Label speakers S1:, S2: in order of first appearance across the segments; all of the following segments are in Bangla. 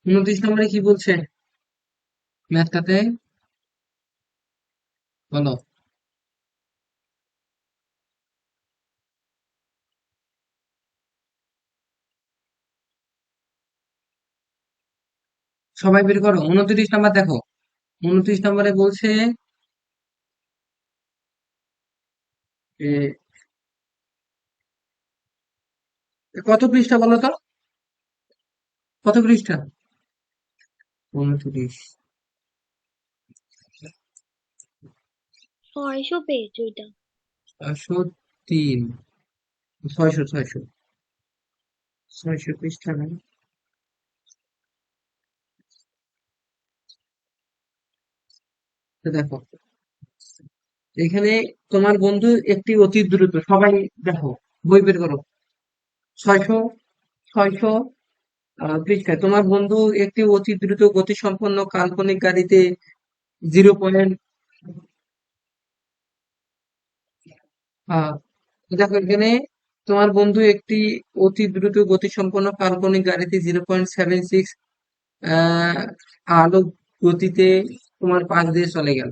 S1: 29 নম্বরে কি বলছে ম্যাথটাতে? বলো। সবাই বের করো, 29 নম্বর দেখো। 29 নম্বরে বলছে এ, কত পৃষ্ঠা বলো তো? কত পৃষ্ঠা? 29।
S2: 600 পেজ ওইটা।
S1: 603। 600 600 পৃষ্ঠা না? তো দেখো এখানে তোমার বন্ধু একটি অতি দ্রুত, সবাই দেখো, বই বের করো। 600 পৃষ্ঠায় তোমার বন্ধু একটি অতি দ্রুত গতিসম্পন্ন কাল্পনিক গাড়িতে 0. দেখো এখানে তোমার বন্ধু একটি অতি দ্রুত গতিসম্পন্ন কাল্পনিক গাড়িতে 0.76 আলোক গতিতে তোমার পাশ দিয়ে চলে গেল।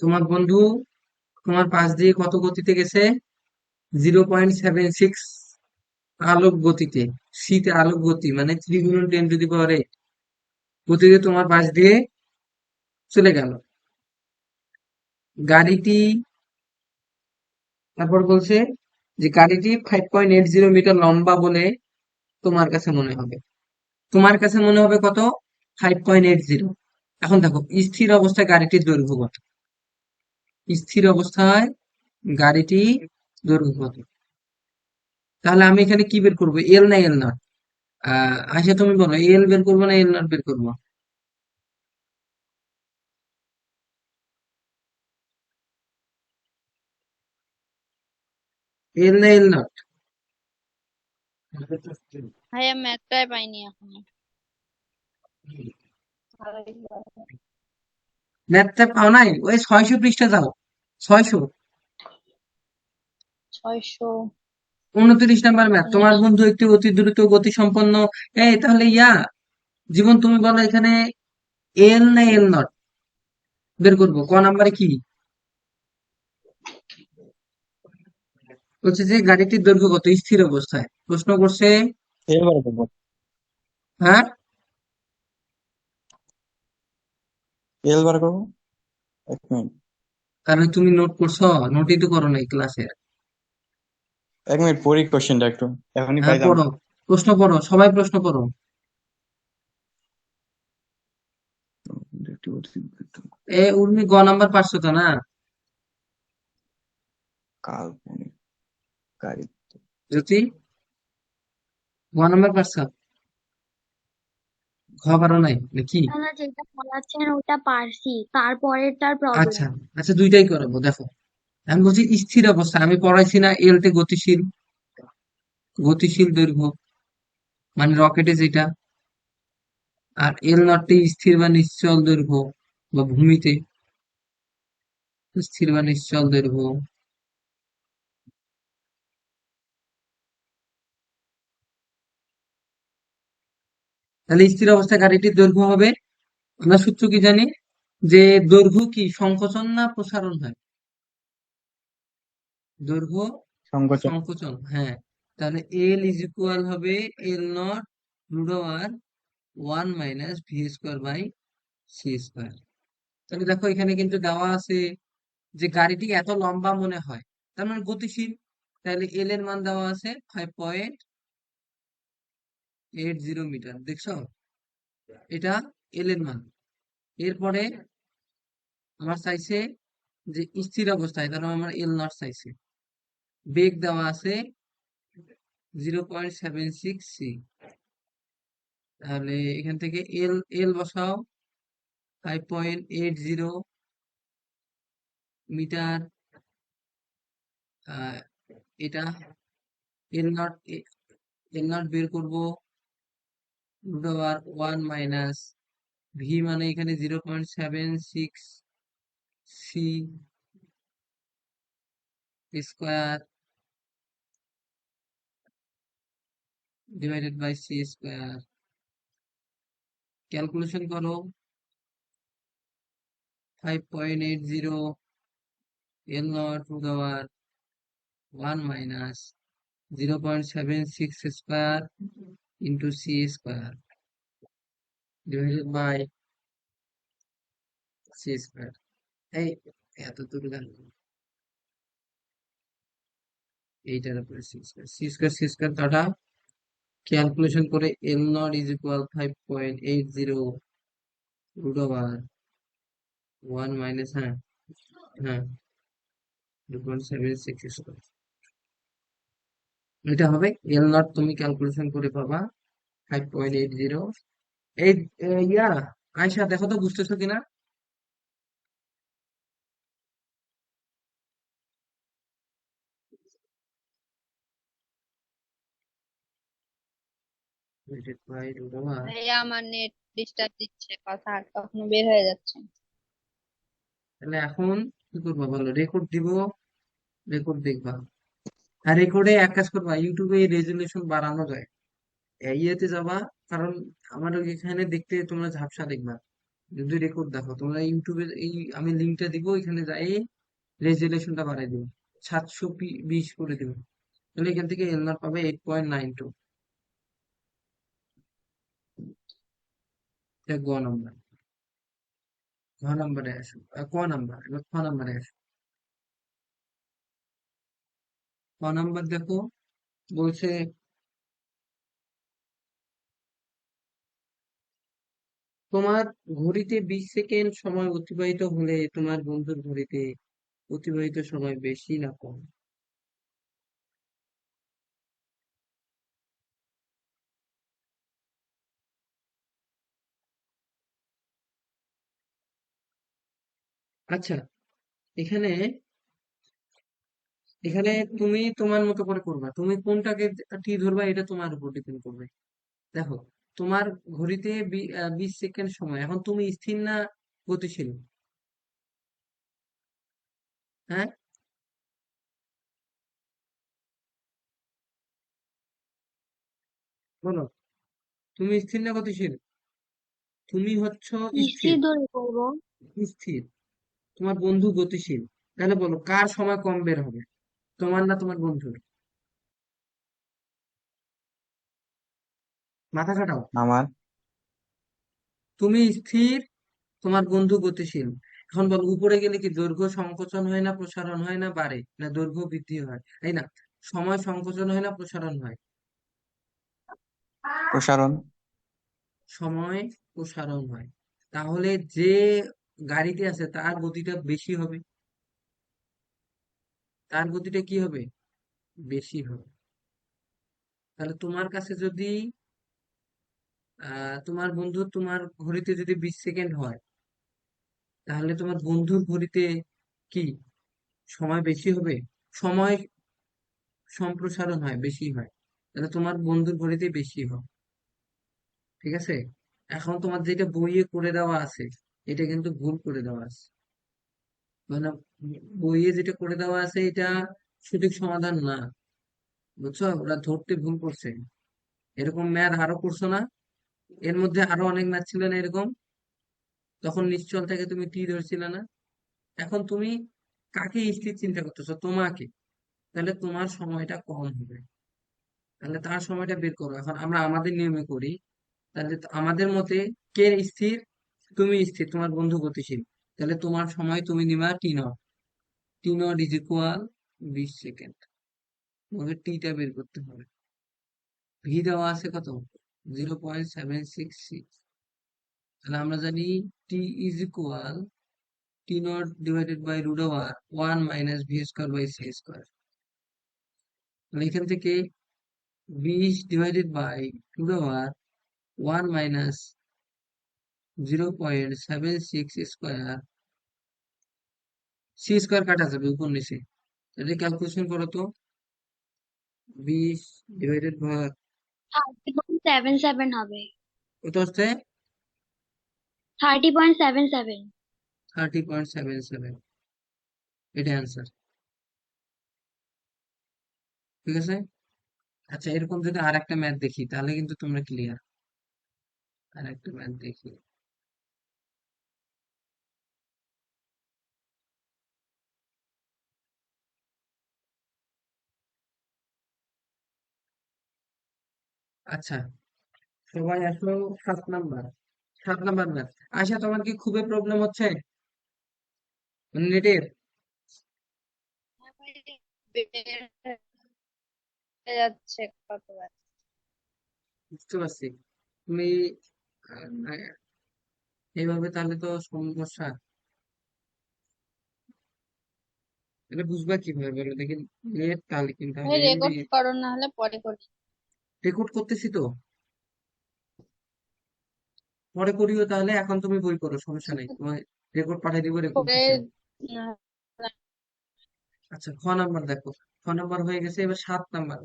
S1: তোমার বন্ধু তোমার পাশ দিয়ে কত গতিতে গেছে? 0.76 আলোক গতিতে। শীতে আলোক গতি মানে 3 × 10⁸ গতিতে তোমার পাশ দিয়ে চলে গেল গাড়িটি। তারপর বলছে যে গাড়িটি 5.80 মিটার লম্বা বলে তোমার কাছে মনে হবে। তোমার কাছে মনে হবে কত? 5.80। এখন দেখো স্থির অবস্থায় গাড়িটির দৈর্ঘ্য কত? স্থির অবস্থায় গাড়িটি দৈর্ঘ্য কত? তাহলে আমি এখানে কি বের করবো, এল না এল নট? আচ্ছা তুমি বলো, এল বের করবো না এল নট বের করবো? এল না এল নট?
S2: ভাইয়া ম্যাথটাই পাইনি এখনো।
S1: ম্যাথটা পাও নাই? ওই 600 পৃষ্ঠা যাও। 600।
S2: 600।
S1: 29 নম্বর ম্যাথ, তোমার
S2: উনিশ।
S1: বন্ধু একটি অতি দ্রুত গতি সম্পন্ন। এই তাহলে জীবন তুমি বলো এখানে এল না এল নট বের করবো, নাম্বারে কি বলছে? যে গাড়িটির দৈর্ঘ্য কত স্থির অবস্থায় প্রশ্ন করছে।
S3: এবার করবো।
S1: হ্যাঁ,
S3: এল বার করবো। 1 মিনিট।
S1: তাহলে তুমি নোট করছো? নোটই তো করো নাই ক্লাসে।
S3: 1 মিনিট পড়ি কোশ্চেনটা একটু, এখনই
S1: হ্যাঁ
S3: পাইলাম।
S1: পড়ো, প্রশ্ন পড়ো, সবাই প্রশ্ন পড়ো। উর্মি নাম্বার পারছো তো না?
S3: কাল্পনিক গাড়ি।
S1: জ্যোতি, নাম্বার পারছো? পারো নাই নাকি?
S2: দাদা যেটা পড়াচ্ছেন ওটা পারছি, তারপরেরটার প্রবলেম।
S1: আচ্ছা, আচ্ছা দুইটাই করাবো দেখো। আমি বলছি স্থির অবস্থা, আমি পড়াইছি না এলতে গতিশীল, গতিশীল দৈর্ঘ্য মানে রকেটে যেটা। আর এল নটটি স্থির বা নিশ্চল দৈর্ঘ্য বা ভূমিতে স্থির বা নিশ্চল দৈর্ঘ্য। তাহলে স্থির অবস্থায় গাড়িটির দৈর্ঘ্য হবে, আমরা সূত্র কি জানি, যে দৈর্ঘ্য কি সংকোচন না প্রসারণ হয়? দৈর্ঘ্য
S3: সংকোচন।
S1: সংকোচন, হ্যাঁ। তাহলে এল ইজ ইকুয়াল হবে L naught root over 1 - v² by c²। তাহলে দেখো এখানে কিন্তু দেওয়া আছে যে গাড়িটি এত লম্বা মনে হয়, তার মানে গতিশীল। তাহলে এল এর মান দেওয়া আছে 5.80 মিটার, দেখছো? এটা এল এর মান। এরপরে আমার চাইছে যে স্থির অবস্থায়, তাহলে আমার এল নট চাইছে। বেগ দেওয়া আছে 0.76 সি। তাহলে এখান থেকে এল এল বসাও 5.80 মিটার। আহ, এটা এল নট, এল নট বের করবো রুট ওভার 1 - ভি, মানে এখানে 0.76 সি² ডিভাইডেড বাই c²। ক্যালকুলেশন করো 5.80 এল not to the power 1 minus 0.76 square into c square divided by c square. এই এত দূর গেল এইটার উপরে c square কাটা ক্যালকুলেশন করে L naught is equal 5.80 root over 1 minus হ্যাঁ হ্যাঁ 2.76 স্কয়ার। এটা হবে এল নট, তুমি ক্যালকুলেশন করে পাবা 5.80। এই ইয়া আয়শা দেখো তো বুঝতেছো কিনা। Divided by root over.
S4: ভাইয়া আমার নেট ডিস্টার্ব দিচ্ছে, কথা কখনো বের হয়ে যাচ্ছে।
S1: তাহলে এখন কি করবা বলো, রেকর্ড দিব, রেকর্ড দেখবা। আর রেকর্ডে এক কাজ করবা, ইউটিউবে রেজুলেশন বাড়ানো যায়, ইয়েতে যাবা, কারণ আমার এখানে দেখতে তোমরা ঝাপসা দেখবা। যদি রেকর্ড দেখো তোমরা ইউটিউবে, এই আমি লিঙ্কটা দিব, এখানে যাই রেজুলেশনটা বাড়াই দিব, 720 করে দিব। তাহলে এখান থেকে এলনার পাবে 8.92। গ নাম্বার, ঘ নাম্বারে আসো, ক নাম্বার, এবার খ নাম্বারে আসো। ক নাম্বার দেখো, বলছে তোমার ঘড়িতে 20 সেকেন্ড সময় অতিবাহিত হলে তোমার বন্ধুর ঘড়িতে অতিবাহিত সময় বেশি না কম? আচ্ছা, এখানে এখানে তুমি তোমার মতো করে করবা, তুমি কোনটাকে টি ধরবা এটা তোমার উপর ডিপেন্ড করবে। দেখো, তোমার ঘড়িতে 20 সেকেন্ড সময়, এখন তুমি স্থির না গতিশীল? হ্যাঁ, বলো, তুমি স্থির না গতিশীল? তুমি হচ্ছ স্থির।
S2: স্থির ধরে করবো।
S1: স্থির, তোমার বন্ধু গতিশীল। তাহলে বলো কার সময় কম বের হবে, তোমার না তোমার বন্ধুর? মাথা খাটাও।
S3: আমার।
S1: তুমি স্থির, তোমার বন্ধু গতিশীল। এখন বল, উপরে গেলে কি দৈর্ঘ্য সংকোচন হয় না প্রসারণ হয়, না বাড়ে না দৈর্ঘ্য বৃদ্ধি হয়, তাই না? সময় সংকোচন হয় না প্রসারণ হয়?
S3: প্রসারণ।
S1: সময় প্রসারণ হয়। তাহলে যে গাড়িতে আছে তার গতিটা বেশি হবে, তার গতিটা কি হবে, বেশি হবে। তাহলে তোমার কাছে যদি তোমার বন্ধু তোমার ঘড়িতে যদি 20 সেকেন্ড হয়, তাহলে তোমার বন্ধুর ঘড়িতে কি সময় বেশি হবে? সময় সম্প্রসারণ হয়, বেশি হয়। তাহলে তোমার বন্ধুর ঘড়িতে বেশি হয়। ঠিক আছে, এখন তোমার যেটা বইয়ে করে দেওয়া আছে এটা কিন্তু ভুল করে দেওয়া আছে। মানে বইয়ে যেটা করে দেওয়া আছে এটা সঠিক সমাধান না, বুঝছো? ওরা ধরতে ভুল করছে। এরকম ম্যাথ আরো করছো না? এর মধ্যে আরো অনেক ম্যাথ ছিল না এরকম? তখন নিশ্চল থেকে তুমি টি ধরছিলে না? এখন তুমি কাকে স্থির চিন্তা করতেছো, তোমাকে। তাহলে তোমার সময়টা কম হবে, তাহলে তার সময়টা বের করো। এখন আমরা আমাদের নিয়মে করি, তাহলে তো আমাদের মতে কে স্থির? তুমি স্থির, তোমার বন্ধু গতিশীল। তাহলে তোমার সময় তুমি নিবা t naught. T naught is equal 20 second. তোমাকে টিটা বের করতে হবে। ভি দেওয়া আছে কত, 0.766। তাহলে আমরা জানি t is equal t naught divided by root over 1 minus v square by c square. তাহলে এখান থেকে 20 divided by root over 1 minus 0.76 square, c square কাটা যাবে উপর নিচে। তাহলে ক্যালকুলেশন করো তো, 20 ডিভাইডেড বাই
S2: 30.77 হবে।
S1: কত হচ্ছে?
S2: 30.77।
S1: 30.77, এটা অ্যান্সার। ঠিক আছে। আচ্ছা, এরকম যদি আর একটা ম্যাথ দেখি তাহলে কিন্তু তোমরা ক্লিয়ার। আর একটা ম্যাথ দেখি। আচ্ছা, সবাই আসলো 7 নাম্বার। 7 number math. আচ্ছা, তোমার কি খুবই প্রবলেম হচ্ছে নেটের?
S4: হ্যাঁ ভাই, বের হয়ে যাচ্ছে কতবার।
S1: বুঝতে পারছি। তুমি এইভাবে তাহলে তো সমস্যা। এটা বুঝবা কিভাবে বলো দেখি? নেট তাহলে কিনতে
S4: ভাই
S1: হবে এমবি।
S4: রেকর্ড করো, না হলে পরে করি।
S1: রেকর্ড করতেছি তো, পরে করিও। তাহলে এখন তুমি বই করো, সমস্যা নেই, তোমার রেকর্ড পাঠিয়ে দিব, রেকর্ড
S4: পরে
S1: করতে।
S4: আহ,
S1: আচ্ছা, 6 নাম্বার দেখো। 6 নাম্বার হয়ে গেছে, এবার 7 নাম্বার।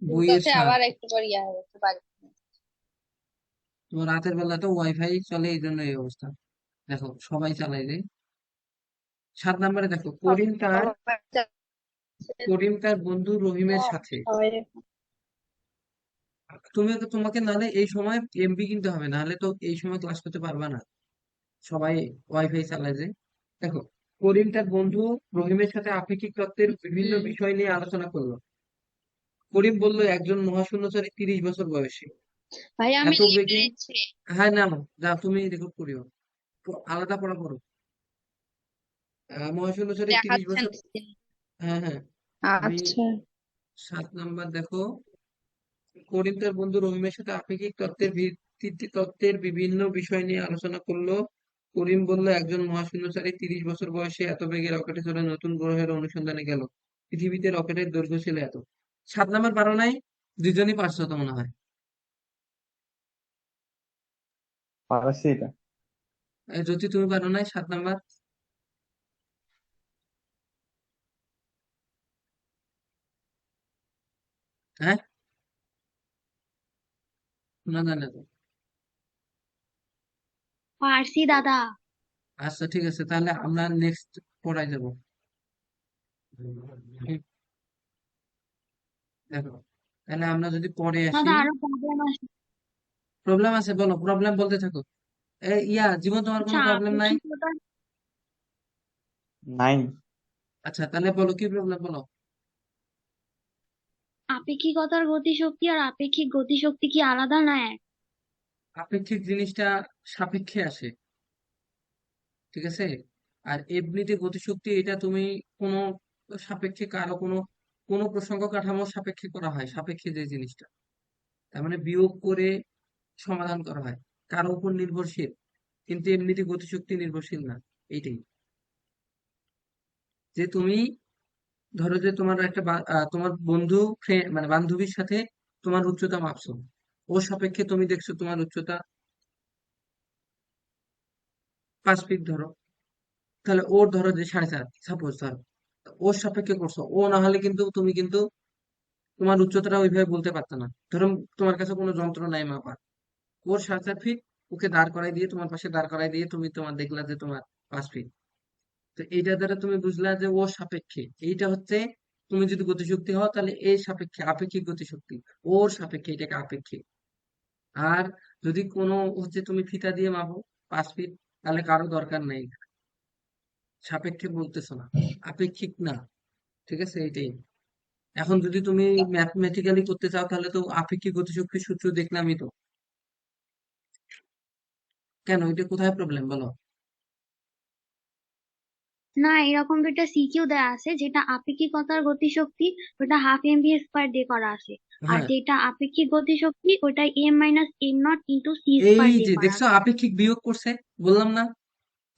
S1: বইয়ের
S4: ঢুকছে,
S1: সাত।
S4: আবার একটু পরে ইয়া হয়ে যাচ্ছে বাড়ি।
S1: তোমার রাতের বেলা তো ওয়াইফাই চলে, এই জন্য এই অবস্থা। দেখো সবাই চালাই রে। 7 নাম্বারে দেখো,
S4: সবাই যাচ্ছে,
S1: করিম তার বন্ধু রহিমের সাথে।
S4: সবাই
S1: তোমাকে নাহলে এই সময় এমবি কিনতে হবে, নাহলে তো এই সময় ক্লাস করতে পারবা না। সবাই ওয়াইফাই চালায় যে। দেখো, করিম তার বন্ধু রহিমের সাথে আপেক্ষিক তত্ত্বের বিভিন্ন
S4: হুম।
S1: বিষয় নিয়ে আলোচনা করলো। করিম বলল, একজন মহাশূন্যচারী 30 বছর বয়সী
S4: ভাই আমি
S1: এত
S4: লিখে
S1: বেগে।
S4: দিচ্ছি।
S1: হ্যাঁ, না না, যা তুমি রেকর্ড করিও, আলাদা পড়া করো। মহাশূন্যচারী তিরিশ
S4: দেখাচ্ছেন
S1: বছর
S4: screen।
S1: হ্যাঁ হ্যাঁ। আমি
S4: আচ্ছা।
S1: 7 নাম্বার দেখো, করিম তার বন্ধু রহিমের সাথে আপেক্ষিক তত্ত্বের বিভিন্ন বিষয় নিয়ে আলোচনা করলো। করিম বলল, একজন মহাশূন্যচারী 30 বছর বয়সে এত বেগে রকেটে চড়ে নতুন গ্রহের অনুসন্ধানে গেল। পৃথিবীতে রকেটের দৈর্ঘ্য ছিল এত। 7 নাম্বার পারো নাই? দুজনই পারছো তো মনে হয়।
S3: পারছি এটা।
S1: যদি তুমি পারো নাই 7 নাম্বার। হ্যাঁ, না না না।
S2: পারছি দাদা।
S1: আচ্ছা ঠিক আছে, তাহলে আমরা নেক্সট পড়ায় যাব। দেখো, তাহলে আমরা যদি পরে আসি।
S2: দাদা আরো প্রবলেম আছে।
S1: প্রবলেম আছে, বলো, প্রবলেম বলতে থাকো। জীবন, তোমার
S2: আচ্ছা
S1: কোনো প্রবলেম নাই?
S2: আপেক্ষিকতার
S3: নাইন।
S1: আচ্ছা, তাহলে বলো কি প্রবলেম, বলো।
S2: আপেক্ষিকতার গতিশক্তি আর আপেক্ষিক গতিশক্তি কি আলাদা না এক?
S1: আপেক্ষিক জিনিসটা সাপেক্ষে আসে, ঠিক আছে। আর এমনিতে গতিশক্তি, এটা তুমি কোনো সাপেক্ষে কারো কোনো কোনো প্রসঙ্গ কাঠামোর সাপেক্ষে করা হয়, সাপেক্ষে যে জিনিসটা, তার মানে বিয়োগ করে সমাধান করা হয়, কারো উপর নির্ভরশীল। কিন্তু এমনিতে গতিশক্তি নির্ভরশীল না। এইটাই, যে তুমি ধরো যে তোমার একটা তোমার বন্ধু, মানে বান্ধবীর সাথে তোমার উচ্চতা মাপছো, ওর সাপেক্ষে তুমি দেখছো তোমার উচ্চতা 5 ফিট ধরো, তাহলে ওর ধরো যে 4.5, সাপোজ ধরো, ওর সাপেক্ষে করছো। ও না হলে কিন্তু তুমি কিন্তু তোমার উচ্চতাটা ওইভাবে বলতে পারতো না। ধরো তোমার কাছে কোনো যন্ত্র নাই মাপার, ওর 4.5 ফিট, ওকে দাঁড় করাই দিয়ে, তোমার পাশে দাঁড় করাই দিয়ে তুমি তোমার দেখলা যে তোমার 5 ফিট। তো এইটা দ্বারা তুমি বুঝলা যে ও সাপেক্ষে। এইটা হচ্ছে, তুমি যদি গতিশক্তি হও তাহলে এই সাপেক্ষে, আপেক্ষিক গতিশক্তি। ওর সাপেক্ষে, এটাকে আপেক্ষিক। আর যদি কোনো হচ্ছে তুমি ফিতা দিয়ে মাপো 5 ফিট, তাহলে কারো দরকার নাই, সাপেক্ষে বলতেছো না, আপেক্ষিক না। ঠিক আছে, এইটাই। এখন যদি তুমি ম্যাথমেটিক্যালি করতে চাও, তাহলে তো আপেক্ষিক গতিশক্তির সূত্র দেখলামই তো। কেন, এটা কোথায় প্রবলেম, বলো?
S2: না, এরকম দুইটা সিকিউ দেয়া আছে, যেটা আপেক্ষিকতার গতিশক্তি ওটা হাফ এমভি স্কোয়ার দিয়ে করা আছে। আর
S1: হ্যাঁ,
S2: যেটা আপেক্ষিক গতিশক্তি ওটা M minus M naught into C
S1: এই
S2: স্কোয়ার দিয়ে
S1: যে
S2: করা
S1: দেখছো,
S2: আছে।
S1: আপেক্ষিক বিয়োগ করছে, বললাম না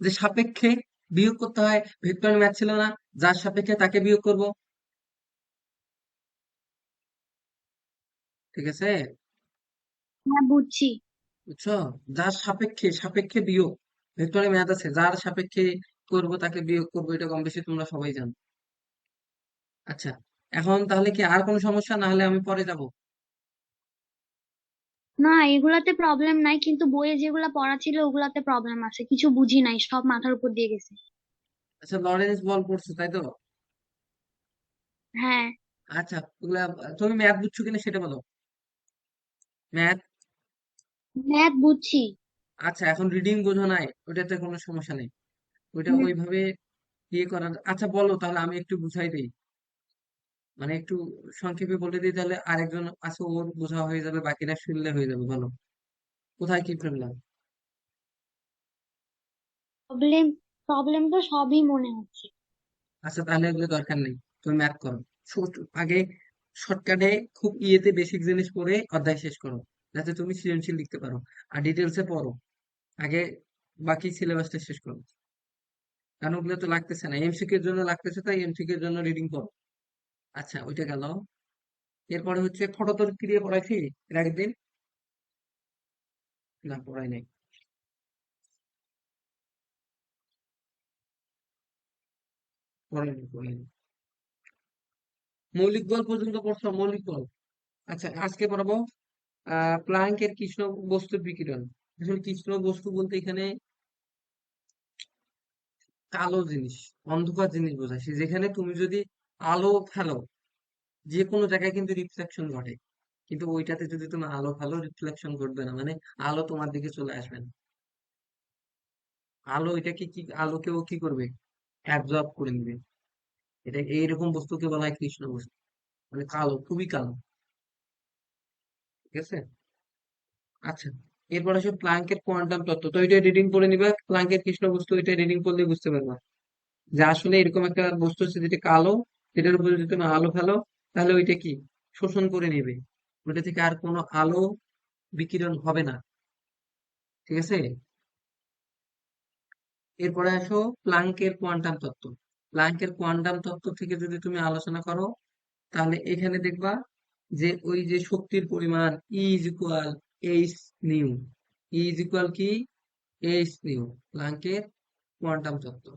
S1: যে সাপেক্ষে বিয়োগ করতে হয়। ভেক্টর ম্যাথ ছিল না, যার সাপেক্ষে তাকে বিয়োগ করব, ঠিক আছে।
S2: হ্যাঁ বুঝছি।
S1: বুঝছো? যার সাপেক্ষে, সাপেক্ষে বিয়োগ, ভেক্টরে ম্যাথ আছে, যার সাপেক্ষে করব তাকে বিয়োগ করবো, এটা কম বেশি তোমরা সবাই জানো। আচ্ছা, এখন তাহলে কি আর কোনো সমস্যা, না হলে আমি পরে যাব?
S2: না, এগুলাতে প্রবলেম নাই, কিন্তু বইয়ে যেগুলা পড়া ছিল ওগুলাতে প্রবলেম আছে, কিছু বুঝি নাই, সব মাথার উপর দিয়ে গেছে।
S1: আচ্ছা, লরেন্স বল পড়ছো তাই তো?
S2: হ্যাঁ।
S1: আচ্ছা, ওগুলা তুমি ম্যাথ বুঝছো কিনা সেটা বলো। ম্যাথ
S2: ম্যাথ বুঝছি।
S1: আচ্ছা, এখন রিডিং বোঝো নাই, ওটাতে কোনো সমস্যা নেই। ওইটা
S2: হুম,
S1: ওইভাবে ইয়ে করার, আচ্ছা বলো তাহলে আমি একটু বুঝাই দিই, মানে একটু সংক্ষেপে বলে দিই, তাহলে আরেকজন আছে ওর বোঝা হয়ে যাবে, বাকিরা শুনলে হয়ে যাবে। বলো কোথায় কি প্রবলেম।
S2: প্রবলেম প্রবলেম তো সবই মনে হচ্ছে।
S1: আচ্ছা তাহলে এগুলো দরকার নেই, তুমি ম্যাথ করো। আগে শর্টকাটে খুব ইয়েতে বেসিক জিনিস পড়ে অধ্যায় শেষ করো, যাতে তুমি সৃজনশীল লিখতে পারো। আর ডিটেলসে পড়ো আগে, বাকি সিলেবাসটা শেষ করো। কারণ ওগুলো তো লাগতেছে না, এমসিকিউ এর জন্য লাগতেছে, তাই এমসিকিউ এর জন্য রিডিং করো। আচ্ছা ওইটা গেল। এরপরে হচ্ছে ফটোতড়িৎ পড়াইছি এর আগের দিন, না পড়াই নাই, পড়াইনি। মৌলিক বল পর্যন্ত পড়ছো? মৌলিক বল। আচ্ছা আজকে পড়াবো প্লাঙ্কের কৃষ্ণ বস্তুর বিকিরণ। আসলে কৃষ্ণ বস্তু বলতে এখানে কালো জিনিস, অন্ধকার জিনিস বোঝায়, যেখানে তুমি যদি আলো ফেলো, যে কোনো জায়গায় কিন্তু রিফ্লেকশন ঘটে, কিন্তু ওইটাতে যদি তুমি আলো ফেলো রিফ্লেকশন ঘটবে না, মানে আলো তোমার দিকে চলে আসবে না। আলো এটাকে কি, আলোকেও কি করবে, অ্যাবজর্ব করে নিবে। এটা এইরকম বস্তুকে বলা হয় কৃষ্ণ বস্তু, মানে কালো, খুবই কালো। ঠিক আছে। আচ্ছা, এরপর আসে প্লাঙ্কের কোয়ান্টাম তত্ত্ব। তো এটা রিডিং করে নিবা, প্লাঙ্কের কৃষ্ণ বস্তু এটা রিডিং করলে বুঝতে পারবা যে আসলে এরকম একটা বস্তু আছে যেটা কালো, যেটার উপরে যদি তুমি আলো ফেলো, তাহলে ওইটা কি শোষণ করে নেবে, ওইটা থেকে আর কোনো আলো বিকিরণ হবে না। ঠিক আছে। এরপরে আসো প্লাঙ্কের কোয়ান্টাম তত্ত্ব। প্লাঙ্কের কোয়ান্টাম তত্ত্ব থেকে যদি তুমি আলোচনা করো, তাহলে এখানে দেখবা যে ওই যে শক্তির পরিমাণ E is equal H nu, E is equal কি এইচ নিউ, প্লাঙ্কের কোয়ান্টাম তত্ত্ব।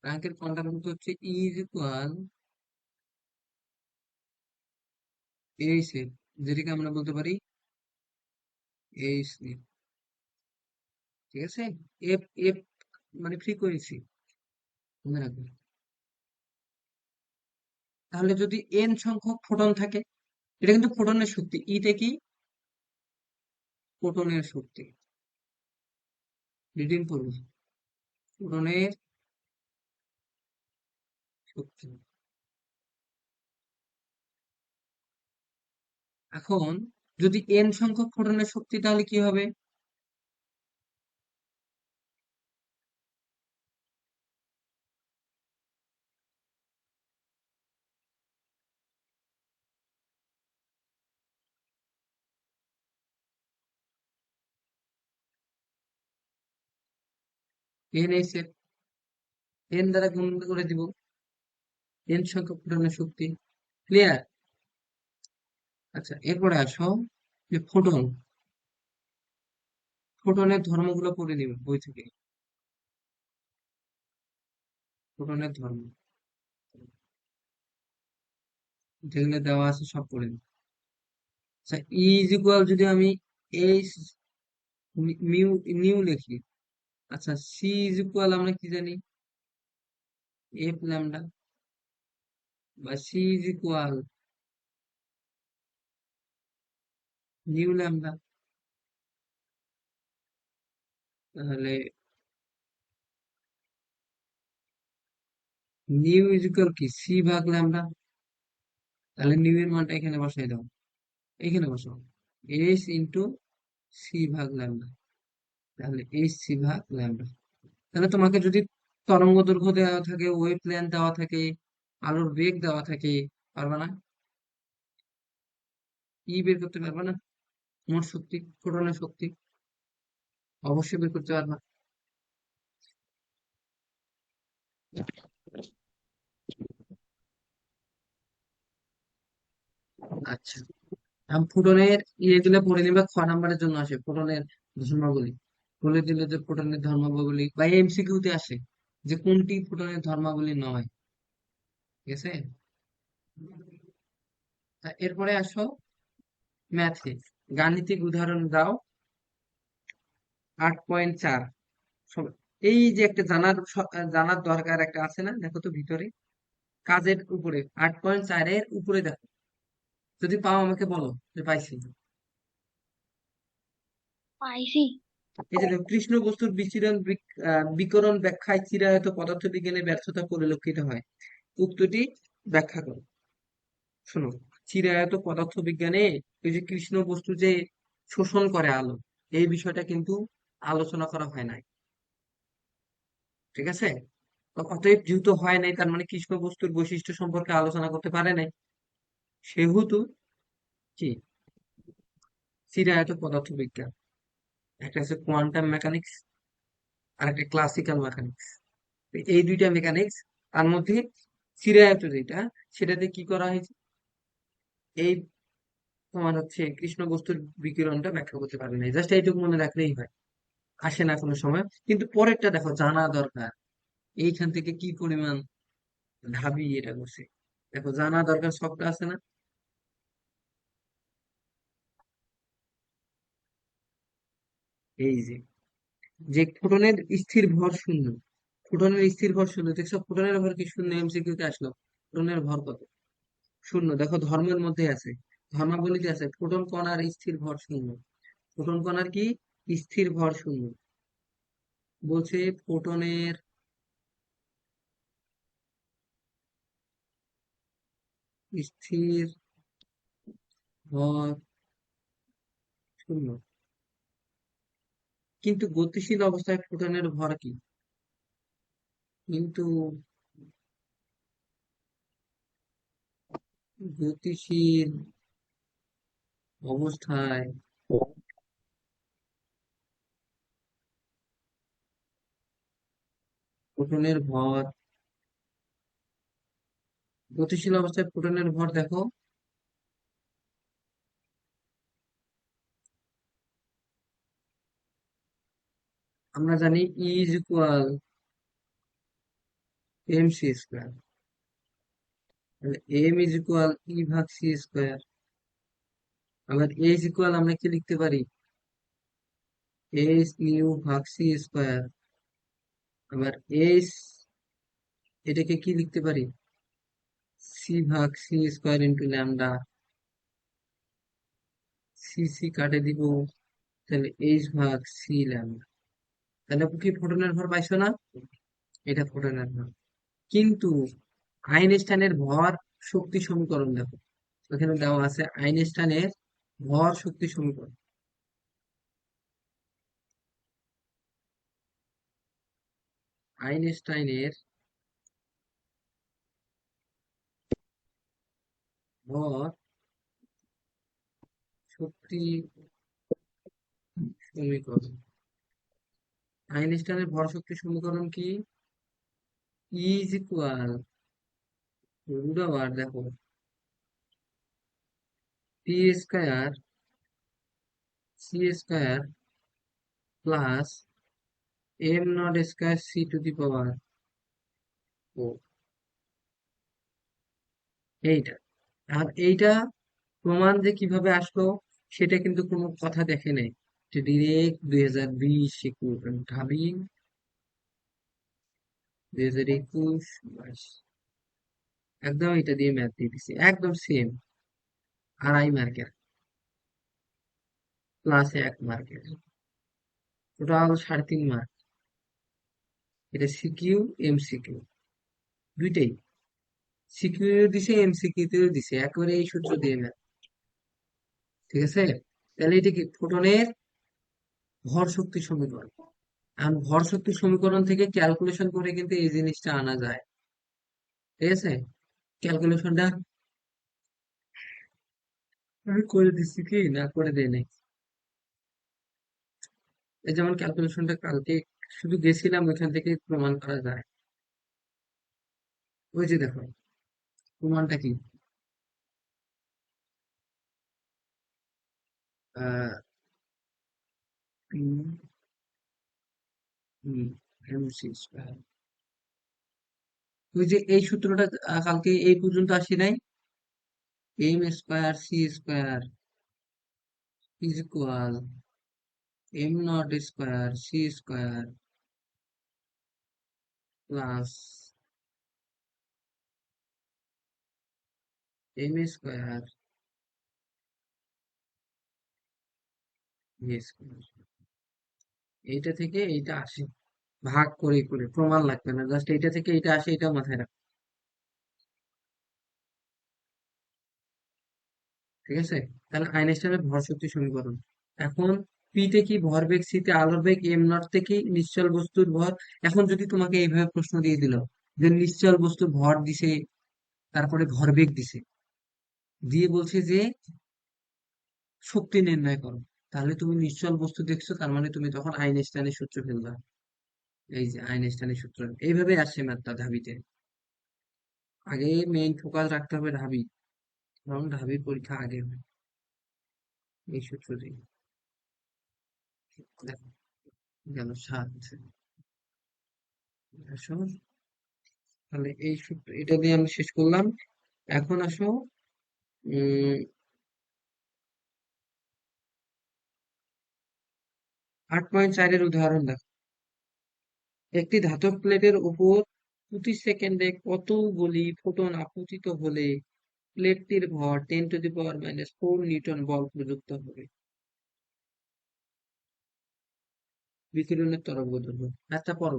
S1: প্লাঙ্কের কোয়ান্টাম তত্ত্ব হচ্ছে ই ইজ ইকুয়াল এইচ এর, যেটাকে আমরা বলতে পারি এইচ নিউ। ঠিক আছে। এফ এফ মানে ফ্রিকোয়েন্সি, মনে রাখবে। তাহলে যদি এন সংখ্যক ফোটন থাকে, এটা কিন্তু ফোটনের শক্তি, ইটা কি ফোটনের শক্তি, রিডিং করবে ফোটনের শক্তি। এখন যদি এন সংখ্যক ফোটনের শক্তি, তাহলে কি হবে, এন এস এর এন দ্বারা গুণ করে দিব, এন সংখ্যক ফোটনের শক্তি। ক্লিয়ার। আচ্ছা এরপরে আসো যে ফোটন, ফোটনের ধর্মগুলো পড়ে নিব বই থেকে, ফোটনের ধর্ম যেগুলো দেওয়া আছে সব পড়ে নিব। আচ্ছা ই ইজ ইকুয়াল যদি আমি এইচ মিউ নিউ লিখি, আচ্ছা সি ইজ ইকুয়াল আমরা কি জানি, এফ ল্যামডা, বা C is equal nu lambda. তাহলে নিউ ইজ ইকুয়াল কি সি ভাগ ল্যামডা, তাহলে নিউ এর মানটা এখানে বসাই দাও, এখানে বসাও এইচ ইন্টু সি ভাগ ল্যামডা, তাহলে এইচ সি ভাগ ল্যামডা। তাহলে তোমাকে যদি তরঙ্গ দৈর্ঘ্য দেওয়া থাকে, ওয়েভ লেন্থ দেওয়া থাকে, আলোর বেগ দেওয়া থাকে, পারবা না, ই বের করতে পারবা না, মোট শক্তি, ফোটনের শক্তি অবশ্যই বের করতে পারবা। আচ্ছা, এখন ফোটনের ইয়েগুলো পড়ে নিবা, 6 নম্বরের জন্য আসে ফোটনের ধর্মাবলী। বলে দিল যে ফোটনের ধর্মাবলী, বা এমসিকিউ তে আসে যে কোনটি ফোটনের ধর্মাবলী নয়। ঠিক আছে। এরপরে আসো ম্যাথে, গাণিতিক উদাহরণ দাও। 8.4, এই যে একটা জানার দরকার একটা আছে না, দেখো তো ভিতরে কাজের উপরে 8.4 এর উপরে দেখো, যদি পাও আমাকে বলো যে পাইছি।
S2: পাইছি।
S1: এই যে দেখো, কৃষ্ণ বস্তুর বিকিরণ ব্যাখ্যায় চিরায়ত পদার্থবিজ্ঞানের ব্যর্থতা পরিলক্ষিত হয়, উক্তিটি ব্যাখ্যা করো। শোনো, চিরায়ত পদার্থবিজ্ঞানে এই যে কৃষ্ণ বস্তু যে শোষণ করে আলো, এই বিষয়টা কিন্তু আলোচনা করা হয় নাই। ঠিক আছে, তো অতএব যেহেতু হয় নাই, তার মানে কৃষ্ণ বস্তুর বৈশিষ্ট্য সম্পর্কে আলোচনা করতে পারে নাই, সেহেতু কি চিরায়ত পদার্থবিজ্ঞান, একটা হচ্ছে কোয়ান্টাম মেকানিক্স আর একটা ক্লাসিক্যাল মেকানিক্স। এই দুইটা মেকানিক্স, তার মধ্যে চিরায়ত যেটা, সেটাতে কি করা হয়েছে, এই তোমার হচ্ছে কৃষ্ণ বস্তুর বিকিরণটা ব্যাখ্যা করতে পারে নাই, জাস্ট এইটুকু মনে রাখলেই হয়, আসে না কোনো সময়। কিন্তু পরেরটা দেখো, জানা দরকার, এইখান থেকে কি পরিমাণ ঢাবি এটা করছে। দেখো, জানা দরকার সবটা আছে না। এই যে যে ফোটনের স্থির ভর শূন্য, ফোটনের স্থির ভর শূন্য, দেখছো ফোটনের ভর কি শূন্য, এমসিকিউ তে আসলো, ফোটনের ভর কত, শূন্য। দেখো ধর্মের মধ্যে আছে, ধর্মাবলীতে আছে, ফোটন কণার স্থির ভর শূন্য, ফোটন কণার কি স্থির ভর শূন্য, বলছে ফোটনের স্থির ভর শূন্য। কিন্তু গতিশীল অবস্থায় ফোটনের ভর কি, কিন্তু গতিশীল অবস্থায় ফোটনের ভর, গতিশীল অবস্থায় ফোটনের ভর দেখো, আমরা জানি E is equal m c square, m is equal E ভাগ সি স্কোয়ার। আবার এ ইজ ইকুয়াল আমরা কি লিখতে পারি, এইচ নিউ ভাগ সি স্কোয়ার। আবার এইচ, এটাকে কি লিখতে পারি, সি ভাগ C square into lambda, C C কাটে দিব, তাহলে এইচ ভাগ সি ল্যামডা। তাহলে কি ফোটনের ভর পাইছো না, এটা ফোটনের ভর। কিন্তু আইনস্টাইনের ভর শক্তি সমীকরণ দেখো, ওখানে দেওয়া আছে আইনস্টাইনের ভর শক্তি সমীকরণ। আইনস্টাইনের ভর শক্তি সমীকরণ, আইনস্টাইনের ভর শক্তি সমীকরণ কি, ইজ ইকুয়াল রুট ওভার দেখো p square C square plus m naught square c to the power ও, এইটা। আর এইটা প্রমাণ যে কিভাবে আসলো, সেটা কিন্তু কোনো কথা দেখে নেই, যে ডিরেক্ট 2020 ঢাবি 2021 22 একদম এটা দিয়ে ম্যাথ দিয়ে দিছে, একদম সেম, 2.5 মার্কের প্লাস 1 মার্কের, টোটাল 3.5 মার্ক। এটা সিকিউ এমসিকিউ দুইটাই, সিকিউ দিছে এমসিকিউ তেও দিছে, একেবারে এই সূত্র দিয়ে ম্যাথ। ঠিক আছে, তাহলে এটা কি ফোটনের ভর শক্তি সমীকরণ। আর ভর শক্তি সমীকরণ থেকে ক্যালকুলেশন করে কিন্তু এই জিনিসটা আনা যায়। ঠিক আছে, ক্যালকুলেশনটা আমি করে দিচ্ছি কি না করে দেই নাই, এই যেমন ক্যালকুলেশনটা কালকে শুধু গেছিলাম, ওইখান থেকে প্রমাণ করা যায়। ওই যে দেখো প্রমাণটা কি, আহ MC স্কয়ার, ওই যে এই সূত্রটা কালকে এই পর্যন্ত আসি নাই, M square C square is equal M naught square C square plus M square V square, এইটা থেকে এইটা আসে, ভাগ করে করে প্রমাণ লাগবে না, জাস্ট এইটা থেকে এইটা আসে, এটাও মাথায় রাখ। ঠিক আছে, তাহলে আইনস্টাইনের ভর শক্তি সমীকরণ। এখন পি তে কি ভরবেগ, সি তে আলোর বেগ, এম নট তে কি নিশ্চল বস্তুর ভর। এখন যদি তোমাকে এইভাবে প্রশ্ন দিয়ে দিল যে নিশ্চল বস্তুর ভর দিছে, তারপরে ভরবেগ দিছে, দিয়ে বলছে যে শক্তি নির্ণয় করো, তাহলে তুমি নিশ্চল বস্তু দেখছো, তার মানে তুমি তখন আইনস্টাইনের সূত্র ফেলবা। এই যে আইনস্টাইনের সূত্র, এইভাবে আসে ম্যাথটা ঢাবিতে। আগে মেইন ফোকাস রাখতে হবে ঢাবি, কারণ ঢাবির পরীক্ষা আগে হয় এই সূত্র দিয়ে। দেখো, গেল 7। আসো, তাহলে এই সূত্র, এটা দিয়ে আমি শেষ করলাম। এখন আসো 8.4 উদাহরণ দেখো। একটি ধাতব প্লেটের উপর প্রতি সেকেন্ডে কতগুলি ফোটন আপতিত হলে প্লেটটির ভর 10⁻⁻4 নিউটন বল প্রযুক্ত হবে। বিকিরণের তরঙ্গ দৈর্ঘ্য, আচ্ছা পড়ো।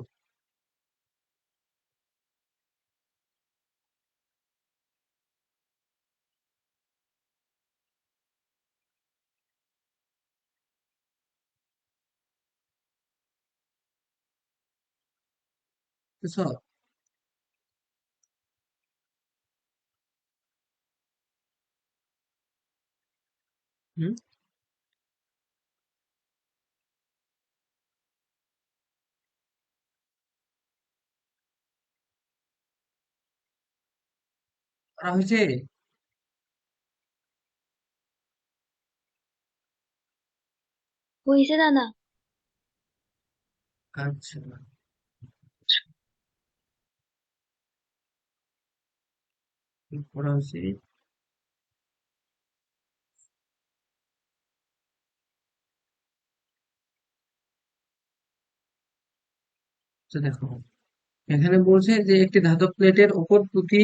S1: সব হুম, করা হয়েছে।
S2: হয়েছে দাদা।
S1: আচ্ছা, করা হয়েছে। তো দেখো, এখানে বলছে যে একটি ধাতব প্লেটের উপর প্রতি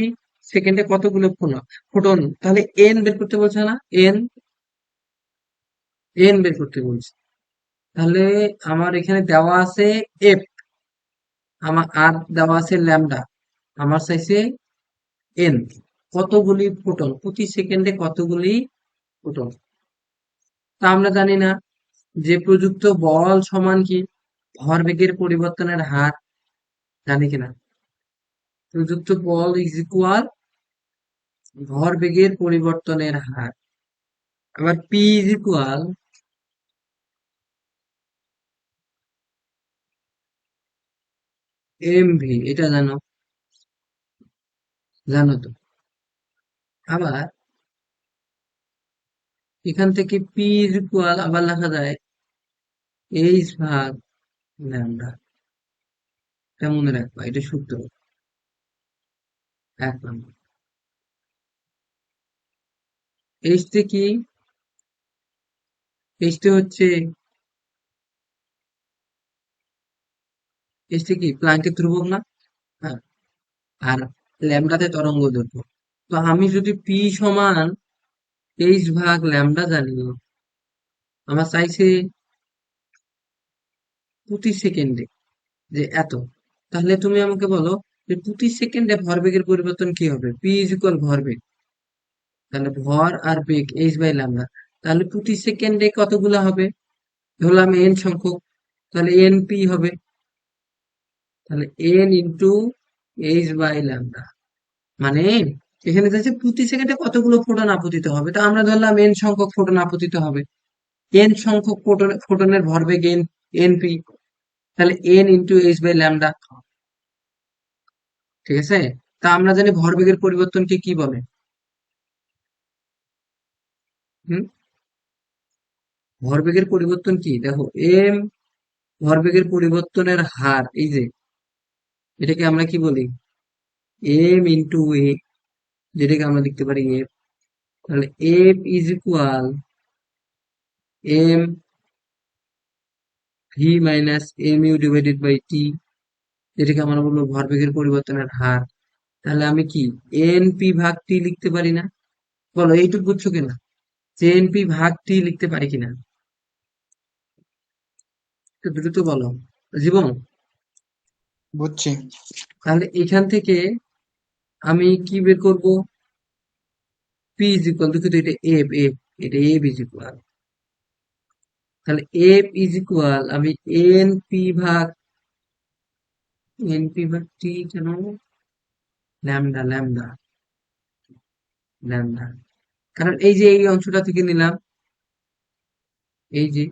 S1: সেকেন্ডে কতগুলো ফোটন, তাহলে এন বের করতে বলছে না, এন এন বের করতে বলছে। তাহলে আমার এখানে দেওয়া আছে এফ, আমার আর দেওয়া আছে ল্যামডা, আমার চাইছে এন, কতগুলি ফোটন প্রতি সেকেন্ডে, কতগুলি ফোটন। তা আমরা জানি না যে প্রযুক্ত বল সমান কি ভরবেগের পরিবর্তনের হার, জানি কিনা? প্রযুক্ত বল ইজ ইকুয়াল ভরবেগের পরিবর্তনের হার। আবার P is equal M V, এটা জানো, জানো তো। আবার এখান থেকে পি ইজ ইকুয়াল আবার লেখা যায় এইচ ভাগ ল্যামডা। এটা মনে রাখবা, এটা সূত্র 1 নম্বর। এইচ তে কি, এইচ তে হচ্ছে, এইচ তে কি প্লাঙ্কের ধ্রুবক না? হ্যাঁ, আর ল্যামডাতে তরঙ্গ দৈর্ঘ্য। তো আমি যদি পি সমান এইচ ভাগ ল্যামডা জানি, আমার চাইছে প্রতি সেকেন্ডে যে এত, তাহলে তুমি আমাকে বলো যে প্রতি সেকেন্ডে ভরবেগের পরিবর্তন কি হবে, পি ইজ ইকুয়াল ভরবেগ, তাহলে ভর আর বেগ এইচ বাই ল্যামডা, তাহলে প্রতি সেকেন্ডে কতগুলো হবে, ধরলাম এন সংখ্যক, তাহলে এন পি হবে, তাহলে N into H by lambda, মানে এখানে যাচ্ছে প্রতি সেকেন্ডে কতগুলো ফোটন আপতিত হবে, তো আমরা ধরলাম এন সংখ্যক ফোটন আপতিত হবে, এন সংখ্যক ফোটনের ভরবেগ এন, এন পি, তাহলে N into H by lambda. ঠিক আছে, তা আমরা জানি ভরবেগের পরিবর্তনকে কি বলে। হুম, ভরবেগের পরিবর্তন কি দেখো, এম ভরবেগের পরিবর্তনের হার, এই যে এটাকে আমরা কি বলি, এম ইন্টু এ, যেটাকে আমরা লিখতে পারি এফ। তাহলে F is equal M v minus m u divided by t, এটাকে আমরা বলবো ভরবেগের পরিবর্তনের হার। তাহলে আমি কি এনপি ভাগ টি লিখতে পারি না? বলো এইটুকু বুঝছো কিনা, যে এনপি ভাগ টি লিখতে পারি কিনা? একটু দ্রুত বলো জীবন।
S3: বুঝছি।
S1: তাহলে এখান থেকে আমি কি বের করব? পি ইজ ইকুয়াল, দুঃখিত এটা এফ, এটা এফ ইজ ইকুয়াল, তাহলে এফ ইজ ইকুয়াল আমি এনপি ভাগ টি কেন, ল্যামডা ল্যামডা ল্যামডা, কারণ এই যে এই অংশটা থেকে নিলাম, এই যে,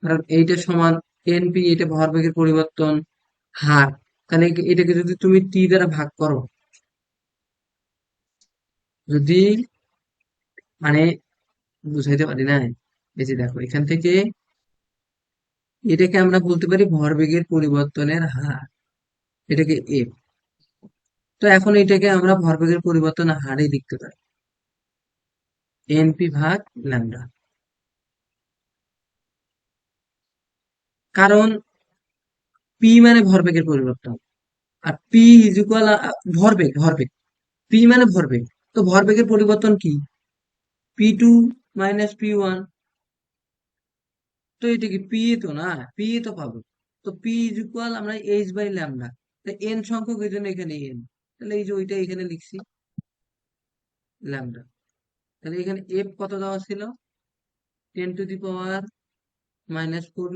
S1: কারণ এইটা সমান এনপি, এটা ভরবেগের পরিবর্তন হার। তাহলে এটাকে যদি তুমি টি দ্বারা ভাগ করো, যদি মানে বুঝাইতে পারি না, এই যে দেখো এখান থেকে এটাকে আমরা বলতে পারি ভরবেগের পরিবর্তনের হার, এটাকে এফ। তো এখন এটাকে আমরা ভরবেগের পরিবর্তনের হারে লিখতে পারি, এনপি ভাগ ল্যামডা। কারণ পি মানে ভরবেগের পরিবর্তন, আর পি ইজ ইকুয়াল ভরবেগ, পি মানে ভরবেগ। তো ভরবেগের পরিবর্তন কি? পি2 মাইনাস পি1। তো এটা কি পি, তো না, পি তো পাবো। তো পি ইজ ইকুয়াল আমরা এইচ বাই ল্যামডা, এন সংখ্যক এই জন্য এখানে এন, তাহলে এই যে ওইটা এখানে লিখছি ল্যামডা। তাহলে এখানে এফ কত দেওয়া ছিল? 10⁻⁻⁴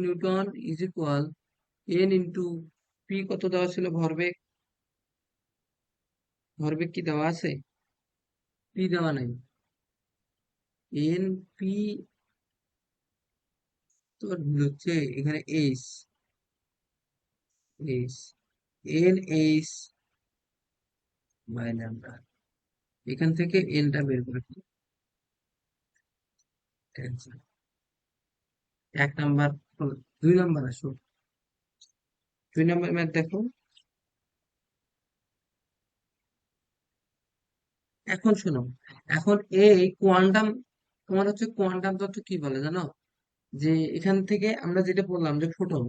S1: Newton is equal N into P, কত দেওয়া ছিল ভরবেগ? ভরবেগ কি দেওয়া আছে? পি দেওয়া নাই, এন পি, তো ভুল হচ্ছে এখানে H, H N H by lambda, এখান থেকে এনটা বের করে ফেলি। Answer। 1 নাম্বার, 2 নাম্বার আসো, 2 নাম্বার ম্যাথ দেখো। এখন শোনো, এখন এই কোয়ান্টাম, তোমার হচ্ছে কোয়ান্টাম তত্ত্ব কি বলে জানো? যে এখান থেকে আমরা যেটা বললাম যে ফোটন,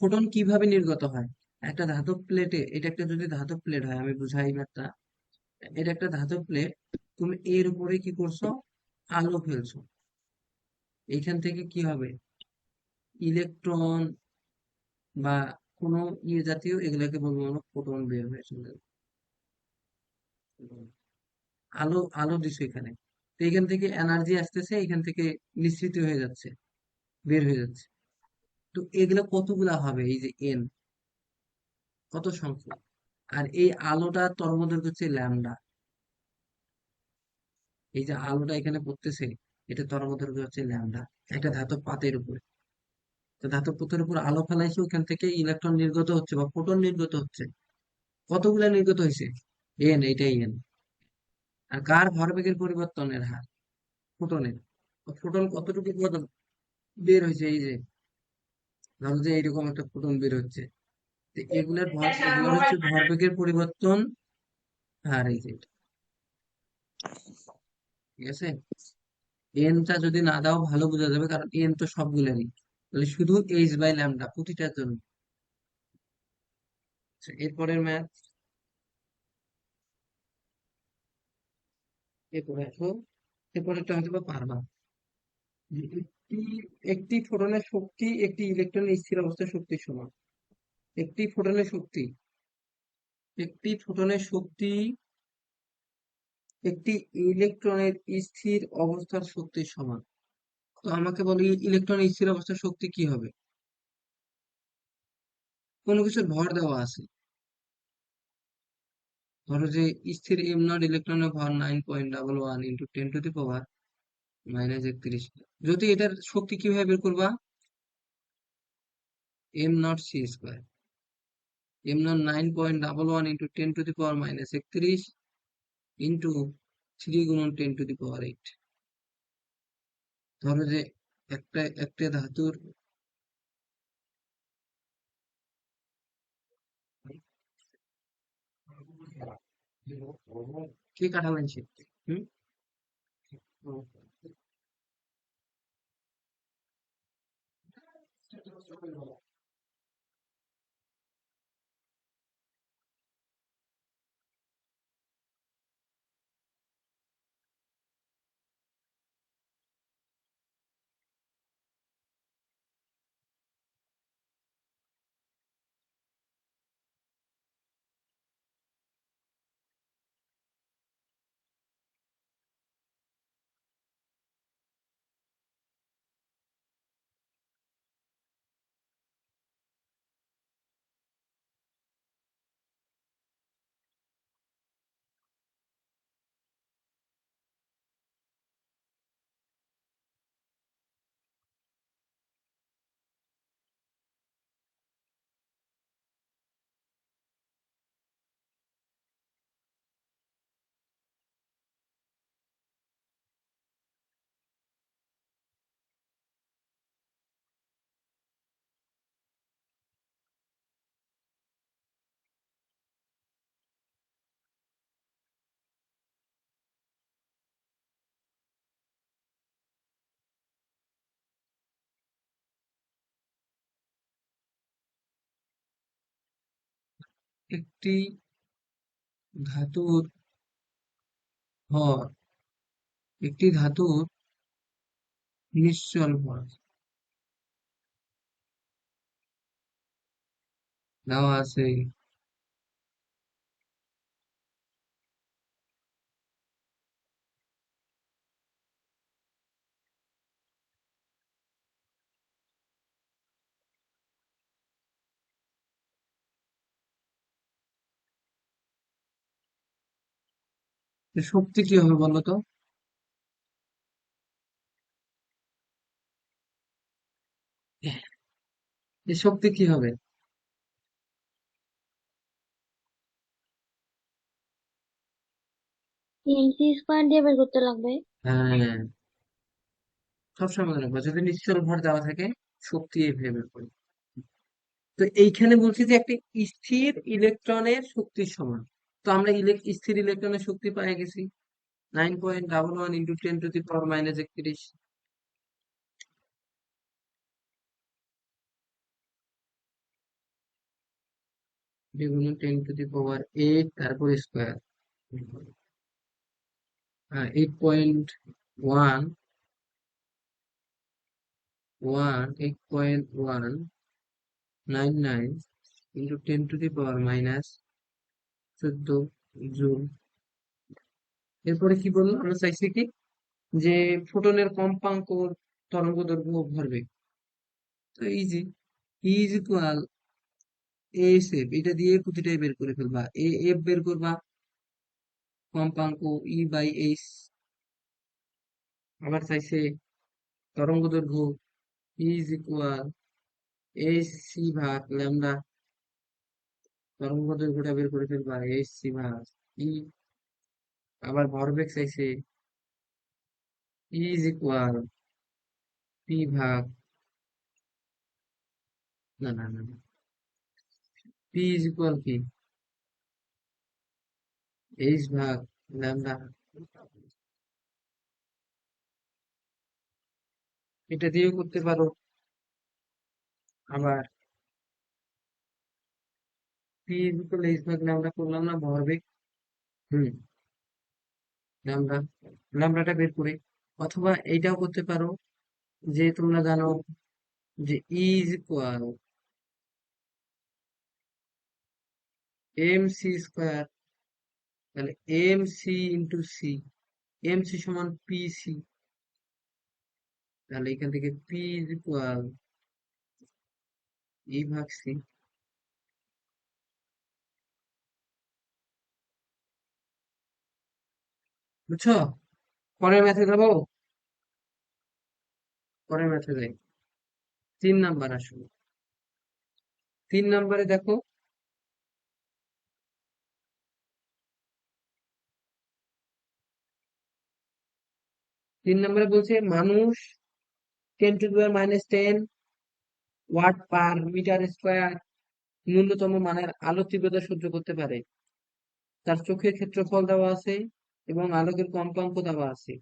S1: ফোটন কিভাবে নির্গত হয়? একটা ধাতব প্লেটে, এটা একটা যদি ধাতব প্লেট হয়, আমি বুঝাই ম্যাথটা, এটা একটা ধাতব প্লেট, তুমি এর উপরে কি করছো? আলো ফেলছো, এইখান থেকে কি হবে? ইলেকট্রন বা কোনো ইয়ে জাতীয়, এগুলাকে বলবো আমরা ফোটন, বের হয়ে চলে যাবে। আলো আলো দিছো এখানে, তো এখান থেকে এনার্জি আসতেছে, এখান থেকে নিঃসৃত হয়ে যাচ্ছে, বের হয়ে যাচ্ছে। তো এগুলো কতগুলা হবে? এই যে এন, কত সংখ্যক? আর এই আলোটা তরঙ্গদৈর্ঘ্য হচ্ছে ল্যামডা, এই যে আলোটা এখানে পড়তেছে, এটা তরঙ্গদৈর্ঘ্য হচ্ছে ল্যামডা, একটা ধাতব পাতের উপরে। তো ধাতব পাতের উপর আলো ফেলাইছে, ওখান থেকে ইলেকট্রন নির্গত হচ্ছে বা ফোটন নির্গত হচ্ছে, কতগুলা নির্গত হয়েছে? এন, এইটাই এন। আর কার? ভরবেগের পরিবর্তনের হার, ফোটনের। তো ফোটন কতটুকু বের হয়েছে? এই যে ধরো যে এইরকম একটা ফোটন বের হচ্ছে, তো এগুলোর হচ্ছে ভরবেগের পরিবর্তন হার, এই যে এটা। ঠিক আছে, এনটা যদি না দাও ভালো বোঝা যাবে, কারণ এন তো সবগুলোরই, তাহলে শুধু এইচ বাই ল্যামডা প্রতিটার জন্য। আচ্ছা, এরপরের ম্যাথ, এরপরে আসো, এরপরেরটা হয়তো বা পারবা। যে একটি একটি ফোটনের শক্তি একটি ইলেকট্রনের স্থির অবস্থায় শক্তির সমান। একটি ফোটনের শক্তি, একটি ফোটনের শক্তি একটি ইলেকট্রনের স্থির অবস্থার শক্তির সমান। তো আমাকে বলি ইলেকট্রনের স্থির অবস্থার শক্তি কি হবে? কোনো কিছুর ভর দেওয়া আছে, ধরো যে স্থির m0 ইলেকট্রনের ভর 9.11 ইন্টু 10⁻⁻31। যদি এটার শক্তি কিভাবে বের করবা? m0 c², m0 9.11 into 10⁻⁻31 into 3 গুণন 10⁻8। ধরো যে একটা একটা ধাতুর, কে কাটালেন সে? হুম, একটি ধাতুর ভর একটি ধাতুর নিশ্চল ভর দেওয়া আছে। তো শক্তি কি হবে বলো তো? এই শক্তি কি হবে?
S2: এমসি স্কোয়ার দিয়ে বের করতে লাগবে।
S1: হ্যাঁ, সবসময় মনে রাখবো যদি নিশ্চল ভর দেওয়া থাকে শক্তি এইভাবে বের করি। তো এইখানে বলছি যে একটা স্থির ইলেকট্রনের শক্তির সমান। তো আমরা স্থির ইলেকট্রনের শক্তি পেয়ে গেছি 9.11 × 10⁻³ দ্বিগুণ 10⁸ তারপর স্কোয়ার 8.1199 × 10⁻14 জুল। এরপরে কি বললো? আমরা চাইছি কি যে ফোটনের কম্পাঙ্ক তরঙ্গ দৈর্ঘ্য ভরবেগ। তো easy, is equal S F, এটা দিয়ে প্রতিটাই বের করে ফেলবা। এ এফ বের করবা কম্পাঙ্ক E/H। আবার চাইছে তরঙ্গ দৈর্ঘ্য ইজ ইকুয়াল এইচ সি ভাগ ল্যামডা, তরঙ্গ দৈর্ঘ্যটা বের করে ফেলবা এইচ সি ভাগ ই। আবার ভরবেগ চাইছে ইজ ইকুয়াল পি ভাগ, না না না, পি ইজ ইকুয়াল কি এইচ ভাগ ল্যামডা। এটা দিয়েও করতে পারো। আবার পি ইজ ইকুয়াল এইচ ভাগ ল্যামডা করলাম না ভরবেগ, হুম, ল্যামডা, ল্যামডাটা বের করে। অথবা এইটাও করতে পারো যে তোমরা জানো যে is equal m c square, তাহলে m c into c, m c সমান পি সি, তাহলে এখান থেকে পি ইজ ইকুয়াল ই ভাগ সি। বুঝছো? পরের ম্যাথে যাবো, পরের ম্যাথে যাই। 3 নাম্বার আসলে, 3 নাম্বারে দেখো, 3 নাম্বারে বলছে মানুষ 10⁻10 ওয়াট পার মিটার স্কোয়ার ন্যূনতম মানের আলো তীব্রতা সহ্য করতে পারে। তার চোখের ক্ষেত্রফল দেওয়া আছে এবং আলোকের কম্পাঙ্ক দেওয়া আছে।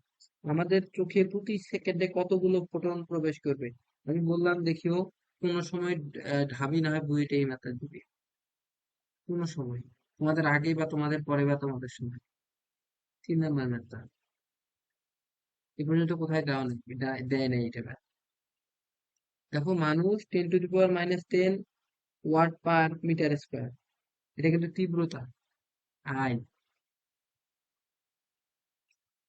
S1: আমাদের চোখে প্রতি সেকেন্ডে কতগুলো ফোটন প্রবেশ করবে? আমি বললাম দেখিও, কোনো সময় ঢাবি না হয় বইটাই মাথায় দিবে, কোনো সময় তোমাদের আগে বা তোমাদের পরে বা তোমাদের সময়। 3 নাম্বার ম্যাথটা এ পর্যন্ত কোথায় দেওয়া নেই, দেয় নাই এটা। দেখো, মানুষ 10⁻⁻10 ওয়াট পার মিটার স্কোয়ার, এটা কিন্তু তীব্রতা, আই।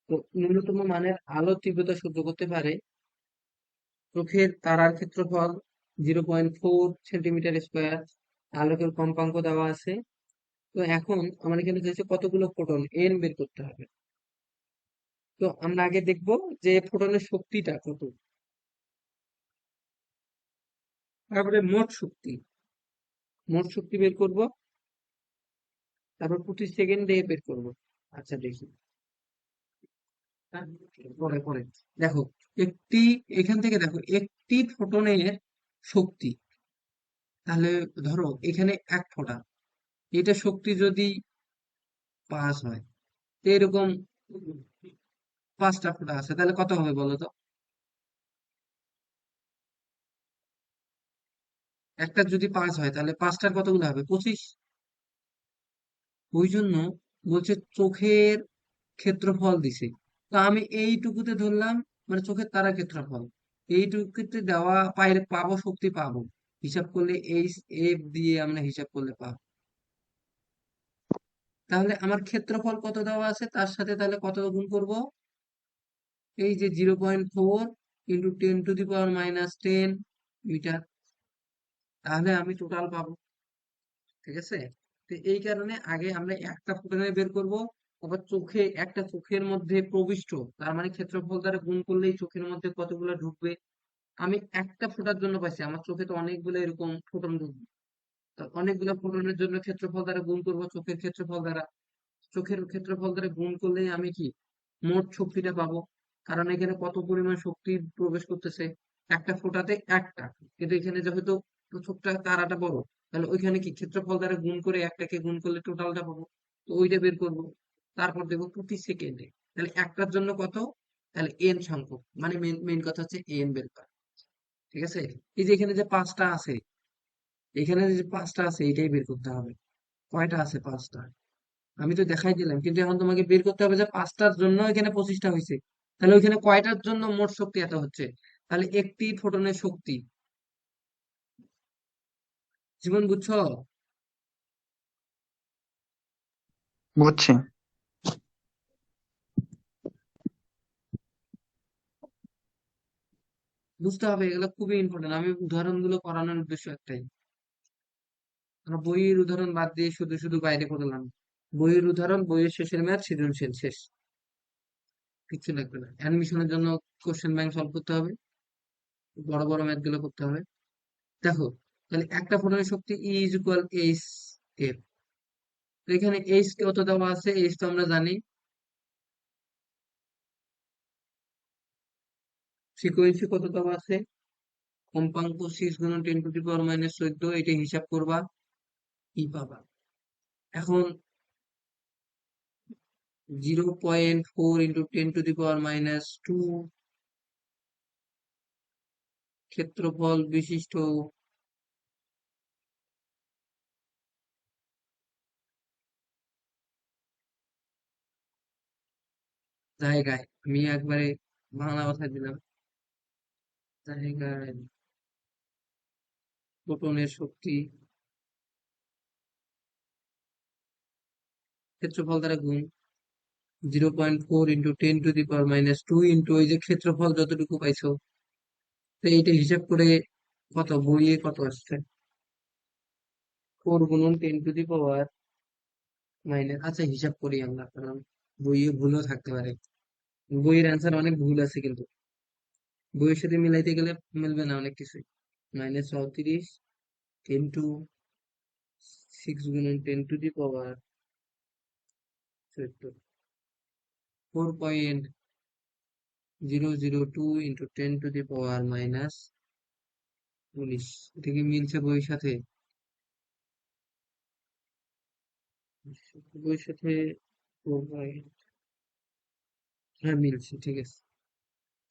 S1: তো ন্যূনতম মানের আলোর তীব্রতা সহ্য করতে পারে চোখের তারার ক্ষেত্রফল 0.4 সেন্টিমিটার স্কোয়ার, আলোকের কম্পাঙ্ক দেওয়া আছে। তো এখন আমার এখানে চাইছে কতগুলো ফোটন এন বের করতে হবে। তো আমরা আগে দেখব যে ফোটনের শক্তিটা কত, তারপরে মোট শক্তি বের করব, তারপর প্রতি সেকেন্ডে বের করব। আচ্ছা দেখি, হ্যাঁ, পরে পরে দেখো, একটি এখান থেকে দেখো একটি ফোটনের শক্তি, তাহলে ধরো এখানে 1 ফোঁটা, এটা শক্তি যদি 5 হয়, তো এরকম 5টা ফোঁটা আছে, তাহলে কত হবে বলো তো? একটা যদি 5 হয় তাহলে 5টার কতগুলো হবে? 25। ওই জন্য বলছে চোখের ক্ষেত্রফল দিছে, তো আমি এইটুকুতে ধরলাম, মানে চোখের তারা ক্ষেত্রফল এইটুকুতে দেওয়া পাইলে পাবো, শক্তি পাবো, হিসাব করলে এইচ এফ দিয়ে আমরা হিসাব করলে পাবো। তাহলে আমার ক্ষেত্রফল কত দেওয়া আছে তার সাথে তাহলে কত গুণ করব? এই যে 0.4 × 10⁻⁻10 মিটার, তাহলে আমি টোটাল পাবো। ঠিক আছে, তো এই কারণে আগে আমরা একটা ফোটনে বের করব, তারপর একটা চোখের মধ্যে প্রবিষ্ট, তার মানে ক্ষেত্রফল দ্বারা গুণ করলেই চোখের মধ্যে কতগুলো ঢুকবে। আমি একটা ফোঁটার জন্য পাইছি, আমার চোখে তো অনেকগুলো এরকম ফোটন ঢুকবে, তো অনেকগুলো ফোটনের জন্য ক্ষেত্রফল দ্বারা গুণ করব চোখের ক্ষেত্রফল দ্বারা। চোখের ক্ষেত্রফল দ্বারা গুণ করলেই আমি কি মোট শক্তিটা পাবো, কারণ এখানে কত পরিমাণ শক্তি প্রবেশ করতেছে, একটা ফোঁটাতে একটা। কিন্তু এখানে যেহেতু চোখটা তারাটা বড়, তাহলে ওইখানে কি ক্ষেত্রফল দ্বারা গুণ করে একটাকে গুণ করলে টোটালটা পাবো, তো ওইটা বের করব। তারপর দেখবো প্রতি সেকেন্ডে, তাহলে একটার জন্য কত, তাহলে এন সংখ্যক, মানে মেন মেন কথা হচ্ছে এন বের করা। ঠিক আছে, এই যে এখানে যে 5টা আছে, এখানে যে 5টা আছে এটাই বের করতে হবে। কয়টা আছে? 5টা। আমি তো দেখাই দিলাম, কিন্তু এখন তোমাকে বের করতে হবে যে 5টার জন্য এখানে 25টা হয়েছে, তাহলে ওইখানে কয়টার জন্য মোট শক্তি এত হচ্ছে। তাহলে একটি ফোটনের শক্তি, জীবন বুঝছো?
S3: বুঝছি।
S1: বুঝতে হবে, এগুলো খুবই ইম্পর্টেন্ট। আমি উদাহরণগুলো করানোর উদ্দেশ্য একটাই, আমরা বইয়ের উদাহরণ বাদ দিয়ে শুধু শুধু বাইরে করলাম। বইয়ের উদাহরণ, বইয়ের শেষের ম্যাথ, সৃজনশীল, শেষ, কিছু লাগবে না। অ্যাডমিশনের জন্য কোশ্চেন ব্যাংক সলভ করতে হবে, বড় বড় ম্যাথ গুলো করতে হবে। দেখো, তাহলে একটা ফোটনের শক্তি ই ইজ ইকুয়াল এইচ এফ। তো এখানে এইচ কত দেওয়া আছে? এইচ তো আমরা জানি, ফ্রিকোয়েন্সি কত দেওয়া আছে, কম্পাঙ্ক 6 × 10⁻⁻14, এটা হিসাব করবা, কি পাবা? এখন 0.4 × 10⁻², ক্ষেত্রফল বিশিষ্ট জায়গায়, আমি একবারে বাংলা কথা দিলাম, জায়গায় ফোটনের শক্তি ক্ষেত্রফল দ্বারা গুণ, 0.4 × 10⁻² ইন্টু ওই যে ক্ষেত্রফল যতটুকু পাইছো, তো এইটা হিসাব করে কত বইয়ে কত আসছে? 4 × 10⁻⁻, আচ্ছা হিসাব করি আমরা, কারণ বইয়ে ভুলও থাকতে পারে, বইয়ের অ্যান্সার অনেক ভুল আছে কিন্তু, বইয়ের সাথে মিলাইতে গেলে মিলবে না অনেক কিছুই। -34 ইন্টু 6 × 10⁻14, 4.002 ইন্টু 10⁻−19, এটা কি মিলছে বইয়ের সাথে? বইয়ের সাথে 4. হ্যাঁ মিলছে, ঠিক আছে।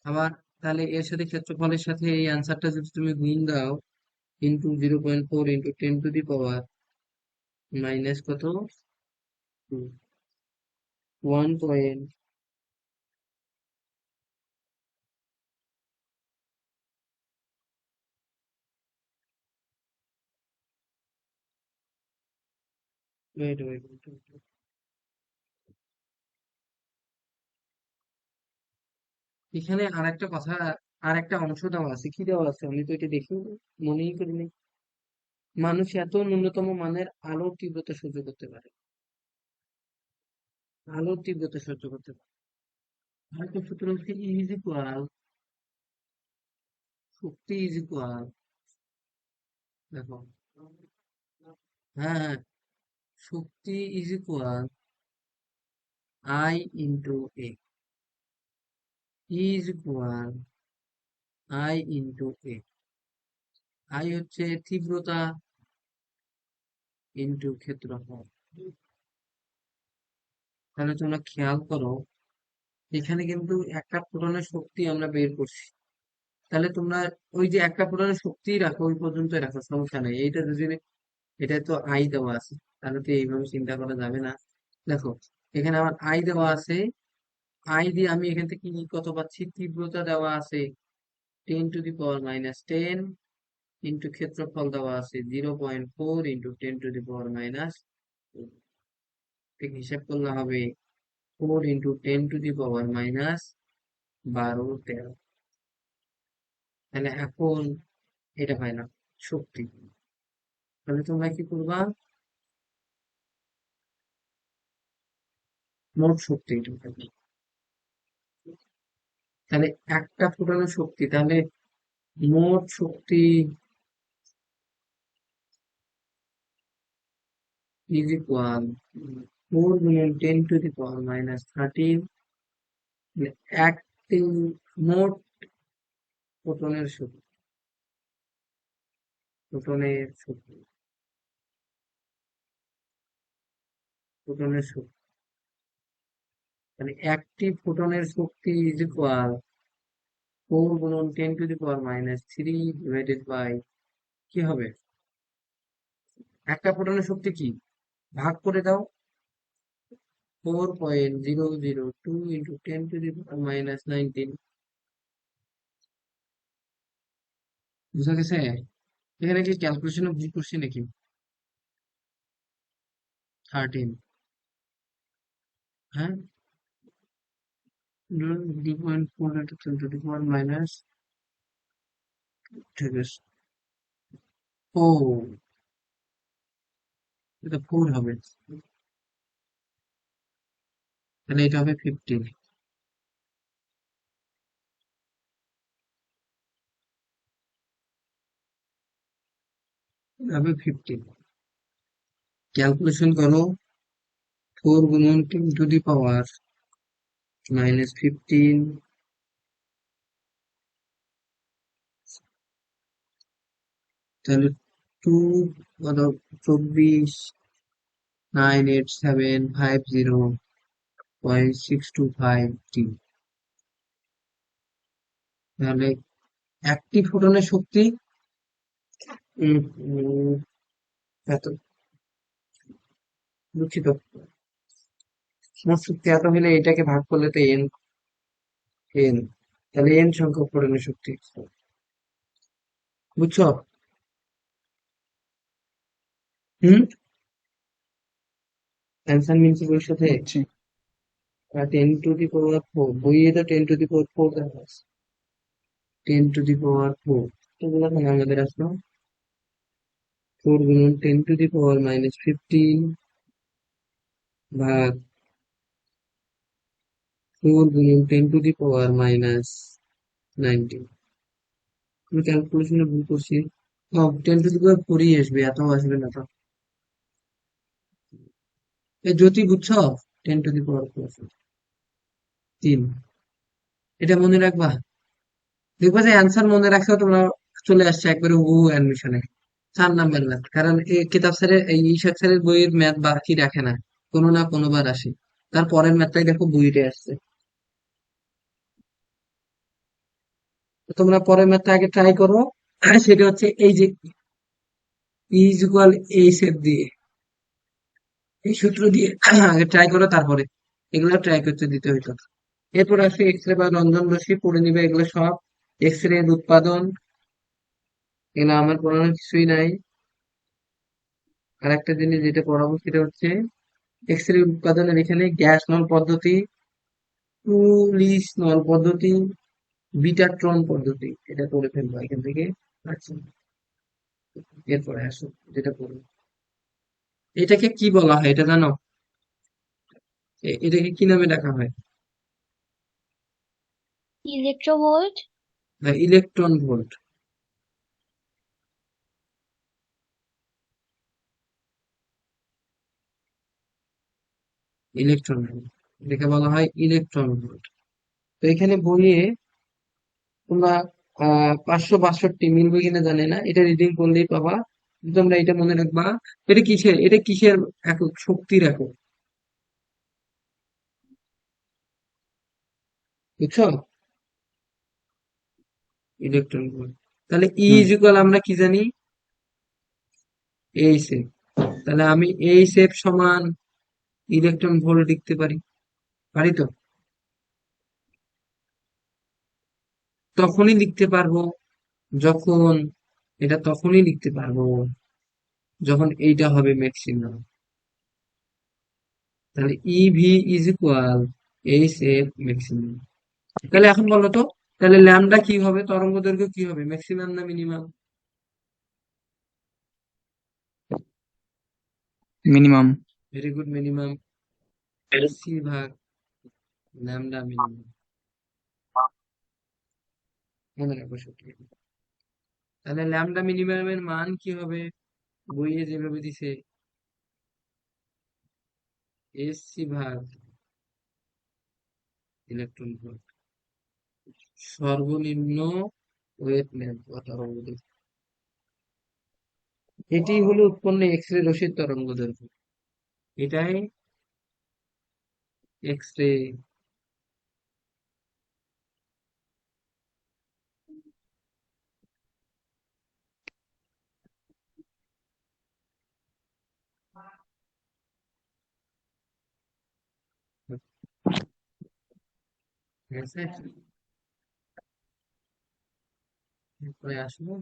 S1: আবার তাহলে এর সাথে ক্ষেত্রফলের সাথে এই অ্যান্সারটা যদি তুমি গুণ দাও, into 0.4 into 10 to the power minus কত 1 পয়েন্ট ওয়েট ওয়েট এখানে আরেকটা কথা, আর একটা অংশ দেওয়া আছে, কি দেওয়া আছে আমি তো এটা দেখি মনেই করিনি। মানুষ এত ন্যূনতম মানের আলোর তীব্রতা সহ্য করতে পারে, আলোর তীব্রতা সহ্য করতে পারে। আরেকটা সূত্র হচ্ছে ইজ ইকুয়াল, শক্তি ইজ ইকুয়াল, দেখো, হ্যাঁ হ্যাঁ, শক্তি is equal I into A, is equal I into A. I হচ্ছে তীব্রতা ইন্টু ক্ষেত্রফল। তাহলে তোমরা খেয়াল করো, এখানে কিন্তু একটা ফোটনের শক্তি আমরা বের করছি। তাহলে তোমরা ওই যে একটা ফোটনের শক্তি রাখো, ওই পর্যন্ত রাখো, সমস্যা নেই। এইটা যদি, এটা তো আই দেওয়া আছে, তাহলে তো এইভাবে চিন্তা করা যাবে না। দেখো, এখানে আমার আই দেওয়া আছে, আই দিয়ে আমি এখান থেকে কি কত পাচ্ছি, তীব্রতা দেওয়া আছে 10 to the power - 10 ইন্টু ক্ষেত্রফল দেওয়া আছে 0.4 ইন্টু 10 to the power হিসাব করলে হবে 4 ইন্টু 10 to the power - 12 13। তাহলে এখন এটা হয় না শক্তি। তাহলে তোমরা কি করবা, মোট শক্তি এটা হবে। তাহলে একটা ফোটনের শক্তি, তাহলে মোট শক্তি ইজ ইকুয়াল 4 গুণন 10 to the power - 13। একটি মোট ফোটনের শক্তি, ফোটনের শক্তি, ফোটনের শক্তি, মানে একটি ফোটনের শক্তি ইজ ইকুয়াল 4 গুণন 10 to the power - 3 divided by, কি হবে, একটা ফোটনের শক্তি কি, ভাগ করে দাও, 4.002 ইন্টু 10 to the power - 19। বুঝা গেছে? এখানে কি ক্যালকুলেশনে ভুল করছি নাকি? 13, হ্যাঁ, 0.4 into 10 to the power minus, ঠিক আছে, ও এটা 4 হবে, তাহলে এটা হবে 15, হবে 15। ক্যালকুলেশন করো, 4 গুণন 10 to the power - 15, তাহলে 2 কত, 24, 98750.625 তাহলে একটি ফোটনের শক্তি, উম, উম, এত, দুঃখিত, মোট শক্তি এত হলে এটাকে ভাগ করলে তো এন, এন, তাহলে এন সংখ্যক ফোটনের শক্তি, বুঝছো? হুম, অ্যান্সার মিনস বইয়ের সাথে
S3: বুঝছি।
S1: 10 to the power 4, বইয়ে তো 10 to the power 4 দেখা আছে, 10 to the power 4, এগুলো এখন আমাদের আসলো 4 গুণন 10 to the power - 15 ভাগ 4 গুণন 10 to the power - 19। আমি ক্যালকুলেশনে ভুল করছি, 10 to the power 4ই আসবে, এত আসবে না তো। এই জ্যোতি বুঝছো, 10 to the power 4 3, এটা মনে রাখবা। দেখবা যে অ্যান্সার মনে রাখছো তোমরা, চলে আসছে একবারে হুবহু অ্যাডমিশনে 4 নাম্বার ম্যাথ। কারণ এই কিতাব স্যারের, এই ঈশাক স্যারের বইয়ের ম্যাথ বাকি রাখে না, কোনো না কোনো বার আসে। তার পরের ম্যাথটাই দেখো বইতে আসছে। তো তোমরা পরের ম্যাথটা আগে ট্রাই করো, সেটা হচ্ছে এই যে ই ইজ ইকুয়াল এই সেট দিয়ে, এই সূত্র দিয়ে আগে ট্রাই করো, তারপরে এগুলো ট্রাই করতে দিতে হইতো। এরপর আসে এক্স রে বা রঞ্জন রশ্মি, পড়ে নিবে এগুলো সব। এক্স রে এর উৎপাদন, এগুলো আমার পড়ানোর কিছুই নাই। আর একটা জিনিস যেটা পড়াবো সেটা হচ্ছে এক্স রে উৎপাদনের এখানে গ্যাস নল পদ্ধতি, টুলিস নল পদ্ধতি, বিটাট্রন পদ্ধতি, এটা করে ফেলবো এখান থেকে। আচ্ছা, এরপরে আসো যেটা পড়বো, এটাকে কি বলা হয় এটা জানো? এটাকে কি নামে ডাকা হয়?
S2: Electronvolt.
S1: Electron volt. Electron volt, এটাকে বলা হয় ইলেকট্রন ভোল্ট। তো এখানে বইয়ে তোমরা 562 মিলবে কিনা জানি না, এটা রিডিং করলেই পাবা। তোমরা এটা মনে রাখবা। এটা কিসের একক, শক্তির একক, বুঝছো? Electron volt. তাহলে ই
S3: হুম।
S1: ইজ ইকুয়াল আমরা কি জানি? H F. তাহলে আমি এইচ এফ সমান ইলেকট্রন ভোল্ট লিখতে পারি, পারি তো? তখনই লিখতে পারবো যখন, এটা তখনই লিখতে পারবো যখন এইটা হবে ম্যাক্সিমাম। তাহলে EV is equal H F maximum. তাহলে এখন বলো তো, তাহলে ল্যামডা কি হবে, তরঙ্গ দৈর্ঘ্য কি হবে, ম্যাক্সিমাম না minimum?
S3: Minimum.
S1: Very good, minimum. C ভাগ ল্যামডা মিনিমাম, মনে রাখো সত্যি। তাহলে ল্যামডা মিনিমামের মান কি হবে? বইয়ে যেভাবে দিছে, এস সি ভাগ ইলেকট্রন ভোল্ট, সর্বনিম্ন ওয়েভ লেন্থ বা তরঙ্গ দৈর্ঘ্য। এটি হলো উৎপন্ন এক্স রে রশ্মির তরঙ্গ দৈর্ঘ্য। এটাই এক্স রে। ঠিক আছে, এরপরে আসবো।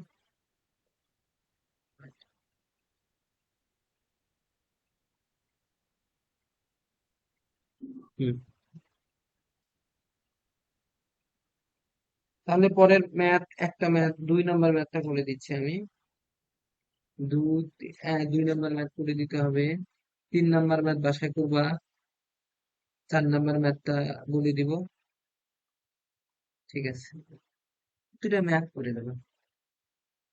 S1: হুম, তাহলে পরের ম্যাথ, একটা ম্যাথ 2 নম্বর ম্যাথটা করে দিচ্ছি আমি। 2 নম্বর ম্যাথ করে দিতে হবে। 3 নম্বর ম্যাথ বাসায় করবা। 4 নম্বর ম্যাথটা বলে দিব। ঠিক আছে, দুটা ম্যাথ করে দেবো।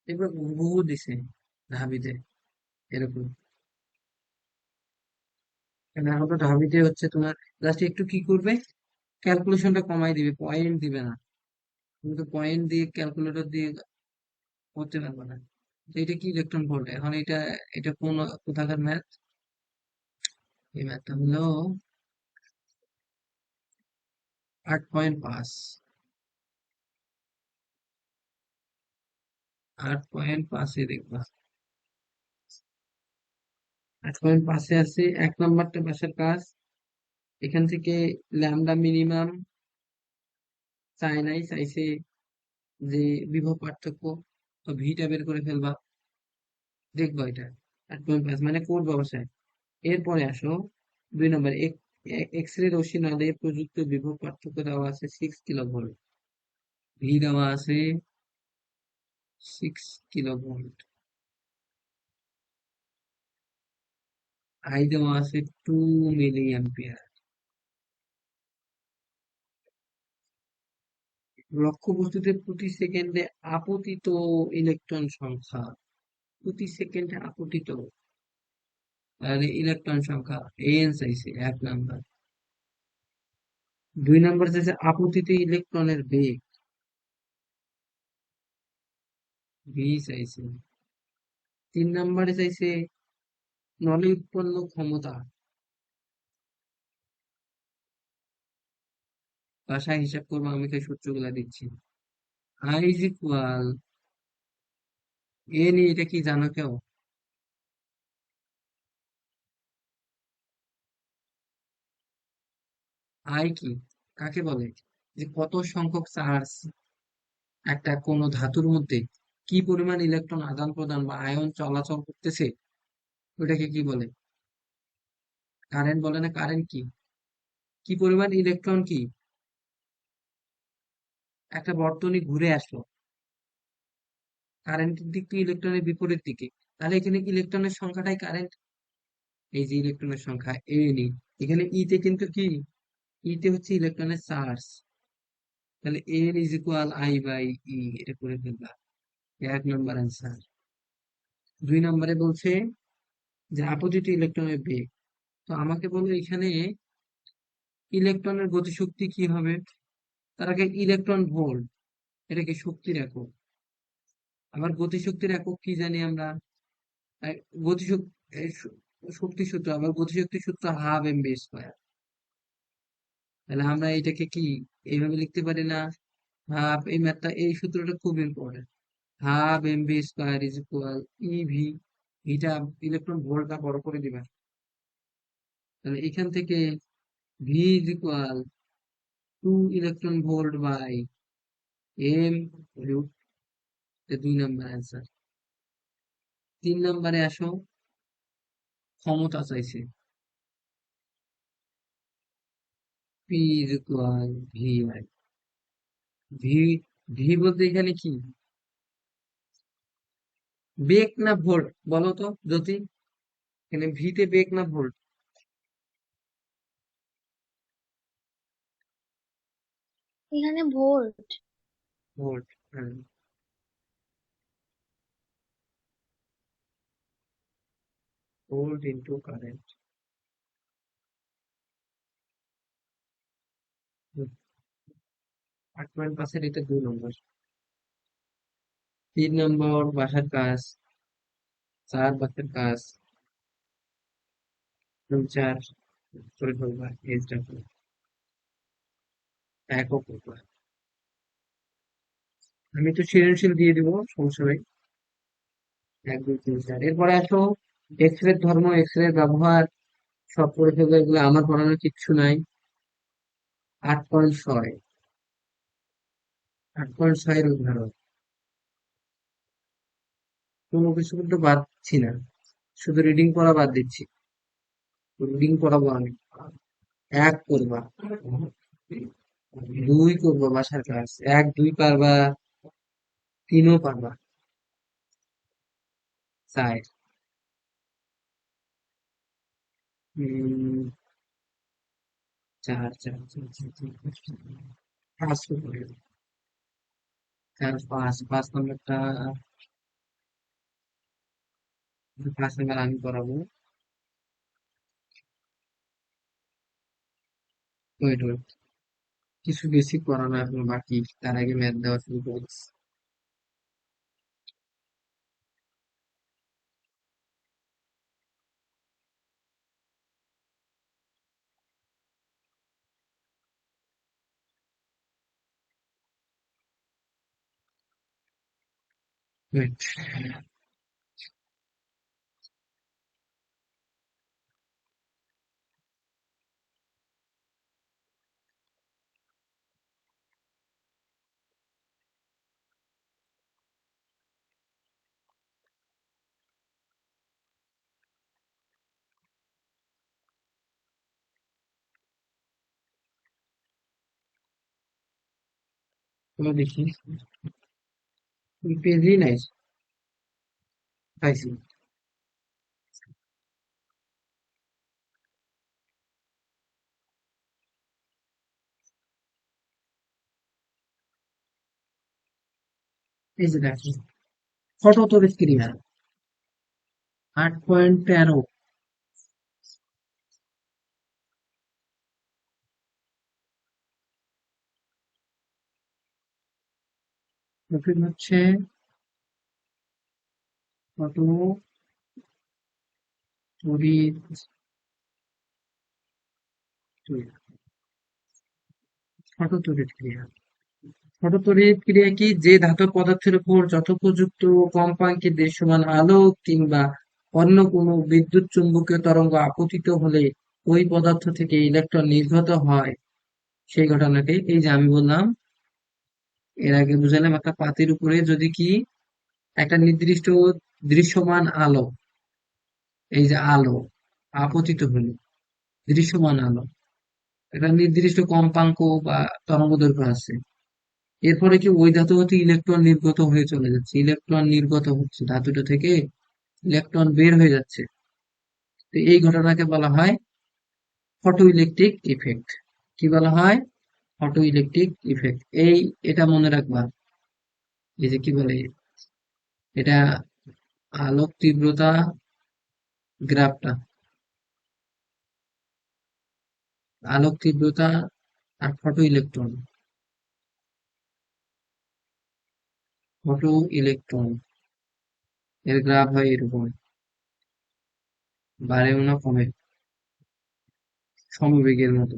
S1: এবার বহু দিছে ঢাবিতে, এরকম। এখন তো ঢাবিতে হচ্ছে তোমার জাস্ট একটু কি করবে, ক্যালকুলেশনটা কমাই দিবে, পয়েন্ট দিবে না। তুমি তো পয়েন্ট দিয়ে ক্যালকুলেটর দিয়ে করতে পারবে না। তো এটা কি ইলেকট্রন ভোল্ট, এখন এটা, এটা কোন, কোথাকার ম্যাথ? এই ম্যাথটা হলো 8.5। 8.5-এ দেখবা, 8.5-এ আছে 1 নম্বরটা বাসার কাজ। এখান থেকে ল্যামডা মিনিমাম চাই নাই, চাইছে যে বিভব পার্থক্য, তো ভিটা বের করে ফেলবা। দেখবা এটা 8.5 মানে কোড ব্যবসায়। এরপরে আসো 2 নম্বর, এক্স রে রশ্মি নলে প্রযুক্ত বিভব পার্থক্য দেওয়া আছে 6 কিলোভোল্ট, ভি দেওয়া আছে 6 কিলোভোল্ট, আই দেওয়া আছে 2 মিলি অ্যাম্পিয়ার। লক্ষ্যবস্তুতে প্রতি সেকেন্ডে আপতিত ইলেকট্রন সংখ্যা, প্রতি সেকেন্ডে আপতিত ইলেকট্রন সংখ্যা, এন চাইছে 1 নম্বর। 2 নম্বর চাইছে আপতিত ইলেকট্রনের বেগ, ভি চাইছে। 3 নম্বরে চাইছে নলে উৎপন্ন ক্ষমতা, ভাষায় হিসাব করবো, আমি সেই সূত্রগুলা দিচ্ছি। আই ইজ ইকুয়াল, এ নিয়ে এটা কি জানো কেউ? আই কি কাকে বলে? যে কত সংখ্যক চার্জ একটা কোনো ধাতুর মধ্যে কি পরিমাণ ইলেকট্রন আদান প্রদান বা আয়ন চলাচল করতেছে, ওটাকে কি বলে? কারেন্ট বলে না? কারেন্ট কি? কি পরিমাণ ইলেকট্রন কি একটা বর্তনী ঘুরে আসলো কারেন্টের দিক থেকে ইলেকট্রনের বিপরীত দিকে, তাহলে এখানে ইলেকট্রনের সংখ্যাটাই কারেন্ট। এই যে ইলেকট্রনের সংখ্যা এন ই, এখানে ইতে কিন্তু কি, ইতে হচ্ছে ইলেকট্রনের চার্জ, তাহলে N is equal I by E, এটা করে ফেলবা। 1 নম্বর অ্যান্সার। 2 নম্বরে বলছে যে আপোজিট ইলেকট্রনের বেগ। তো আমাকে বলো এখানে ইলেকট্রনের গতিশক্তি কি হবে? তার আগে ইলেকট্রন ভোল্ট, এটা কি শক্তির একক? আবার গতিশক্তির একক কি জানি আমরা? গতিশক্তি, শক্তি সূত্র, আবার গতিশক্তির সূত্র হাফ এম বি স্কোয়ার। তাহলে আমরা এটাকে কি এইভাবে লিখতে পারি না? হাফ, এই ম্যাথটা, এই সূত্রটা খুব important. Half M V square is equal eV, এটা ইলেকট্রন ভোল্টটা বড় করে দিবা। তাহলে এখান থেকে V is equal 2 electron volt by M root. 2 নম্বর অ্যান্সার। 3 নম্বরে আসো, ক্ষমতা চাইছে, P is equal V I. V, V বলতে এখানে কি, বেগ না ভোল্ট বলো তো জ্যোতি? এখানে ভিতে বেগ না ভোল্ট?
S2: এখানে ভোল্ট।
S1: ভোল্ট। হ্যাঁ, ভোল্ট ইন্টু কারেন্ট। 8.5-এর এটা 2 নম্বর। 3 নম্বর বাসার কাজ, 4 বাসার কাজ, 4 করে ফেলবা, এজটা একক করবা। আমি তো সৃজনশীল দিয়ে দিব, সমস্যা নেই। 1 2 3 4। এরপরে আসো এক্স রে ধর্ম, এক্স রে ব্যবহার, সব করে ফেলবো, এগুলো আমার পড়ানোর কিচ্ছু নাই। 8.6, 8.6 এর উদাহরণ। কোনো কিছু কিন্তু বাদ দিচ্ছি না, শুধু রিডিং পড়া বাদ দিচ্ছি। রিডিং পড়াবো আমি। 1 করবা, 2 করবো বাসার কাজ, 1 2 পারবা, 3ও পারবা, 4, 4 4 4 4 5 করবো। 5 নম্বরটা, 5 নম্বর আমি করাবো। ওয়েট ওয়েট, কিছু বেসিক করানো এখনো বাকি, তার আগে ম্যাথ দেওয়া শুরু করেছি। ওয়েট, তুমি দেখি, পেজই নাই, পাইছি। এই যে দেখো, ফটোতড়িৎ ক্রিয়া 8.13, টপিক হচ্ছে ফটোতড়িৎ ক্রিয়া। ফটোতড়িৎ ক্রিয়া, ফটোতড়িৎ ক্রিয়া কি? যে ধাতব পদার্থের উপর যথোপযুক্ত কম্পাঙ্কে দৃশ্যমান আলো কিংবা অন্য কোনো বিদ্যুৎ চুম্বকীয় তরঙ্গ আপতিত হলে ওই পদার্থ থেকে ইলেকট্রন নির্গত হয়, সেই ঘটনাকে এই যে আমি বললাম, এর আগে বুঝালাম, একটা পাতির উপরে যদি কি একটা নির্দিষ্ট দৃশ্যমান আলো, এই যে আলো আপতিত হলো, দৃশ্যমান আলো, একটা নির্দিষ্ট কম্পাঙ্ক বা তরঙ্গদৈর্ঘ্য আছে, এরপরে কি ওই ধাতু হতে ইলেকট্রন নির্গত হয়ে চলে যাচ্ছে, ইলেকট্রন নির্গত হচ্ছে ধাতুটা থেকে, ইলেকট্রন বের হয়ে যাচ্ছে। তো এই ঘটনাকে বলা হয় ফটো ইলেকট্রিক ইফেক্ট। কি বলা হয়? Photo electric effect. এটা মনে রাখবা, এই যে কি বলে, এটা আলোক তীব্রতা গ্রাফটা, আলোক তীব্রতা আর ফটো ইলেকট্রন, ফটো ইলেকট্রন এর গ্রাফ হয় এরকম, বাড়েও না কমে, সমবেগের মতো।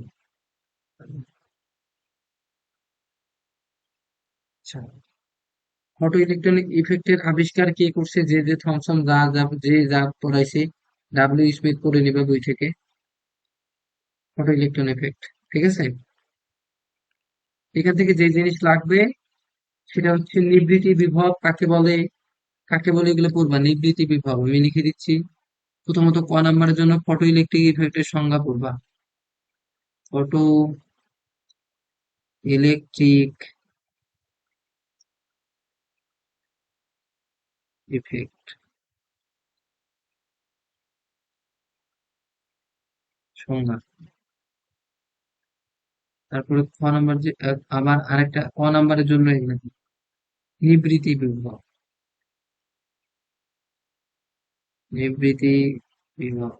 S1: আচ্ছা, ফটো ইলেকট্রনিক ইফেক্টের আবিষ্কার কে করছে? যে থমসন, যা পড়াইছে, ডাব্লিউ স্মিথ পড়ে নিবে বই থেকে। ফটো ইলেকট্রন ইফেক্ট, ঠিক আছে। এখান থেকে যে জিনিস লাগবে সেটা হচ্ছে নিবৃত্তি বিভব কাকে বলে, কাকে বলে এগুলো পড়বা। নিবৃত্তি বিভব আমি লিখে দিচ্ছি। প্রথমত ক নাম্বারের জন্য ফটো ইলেকট্রিক ইফেক্টের সংজ্ঞা পড়বা। ফটো ইলেকট্রিক ইফেক্ট সংজ্ঞা। তারপরে খ নাম্বার যে আবার আরেকটা ক নাম্বারের জন্য এগুলো কি? নিবৃত্তি বিভব, নিবৃত্তি বিভব,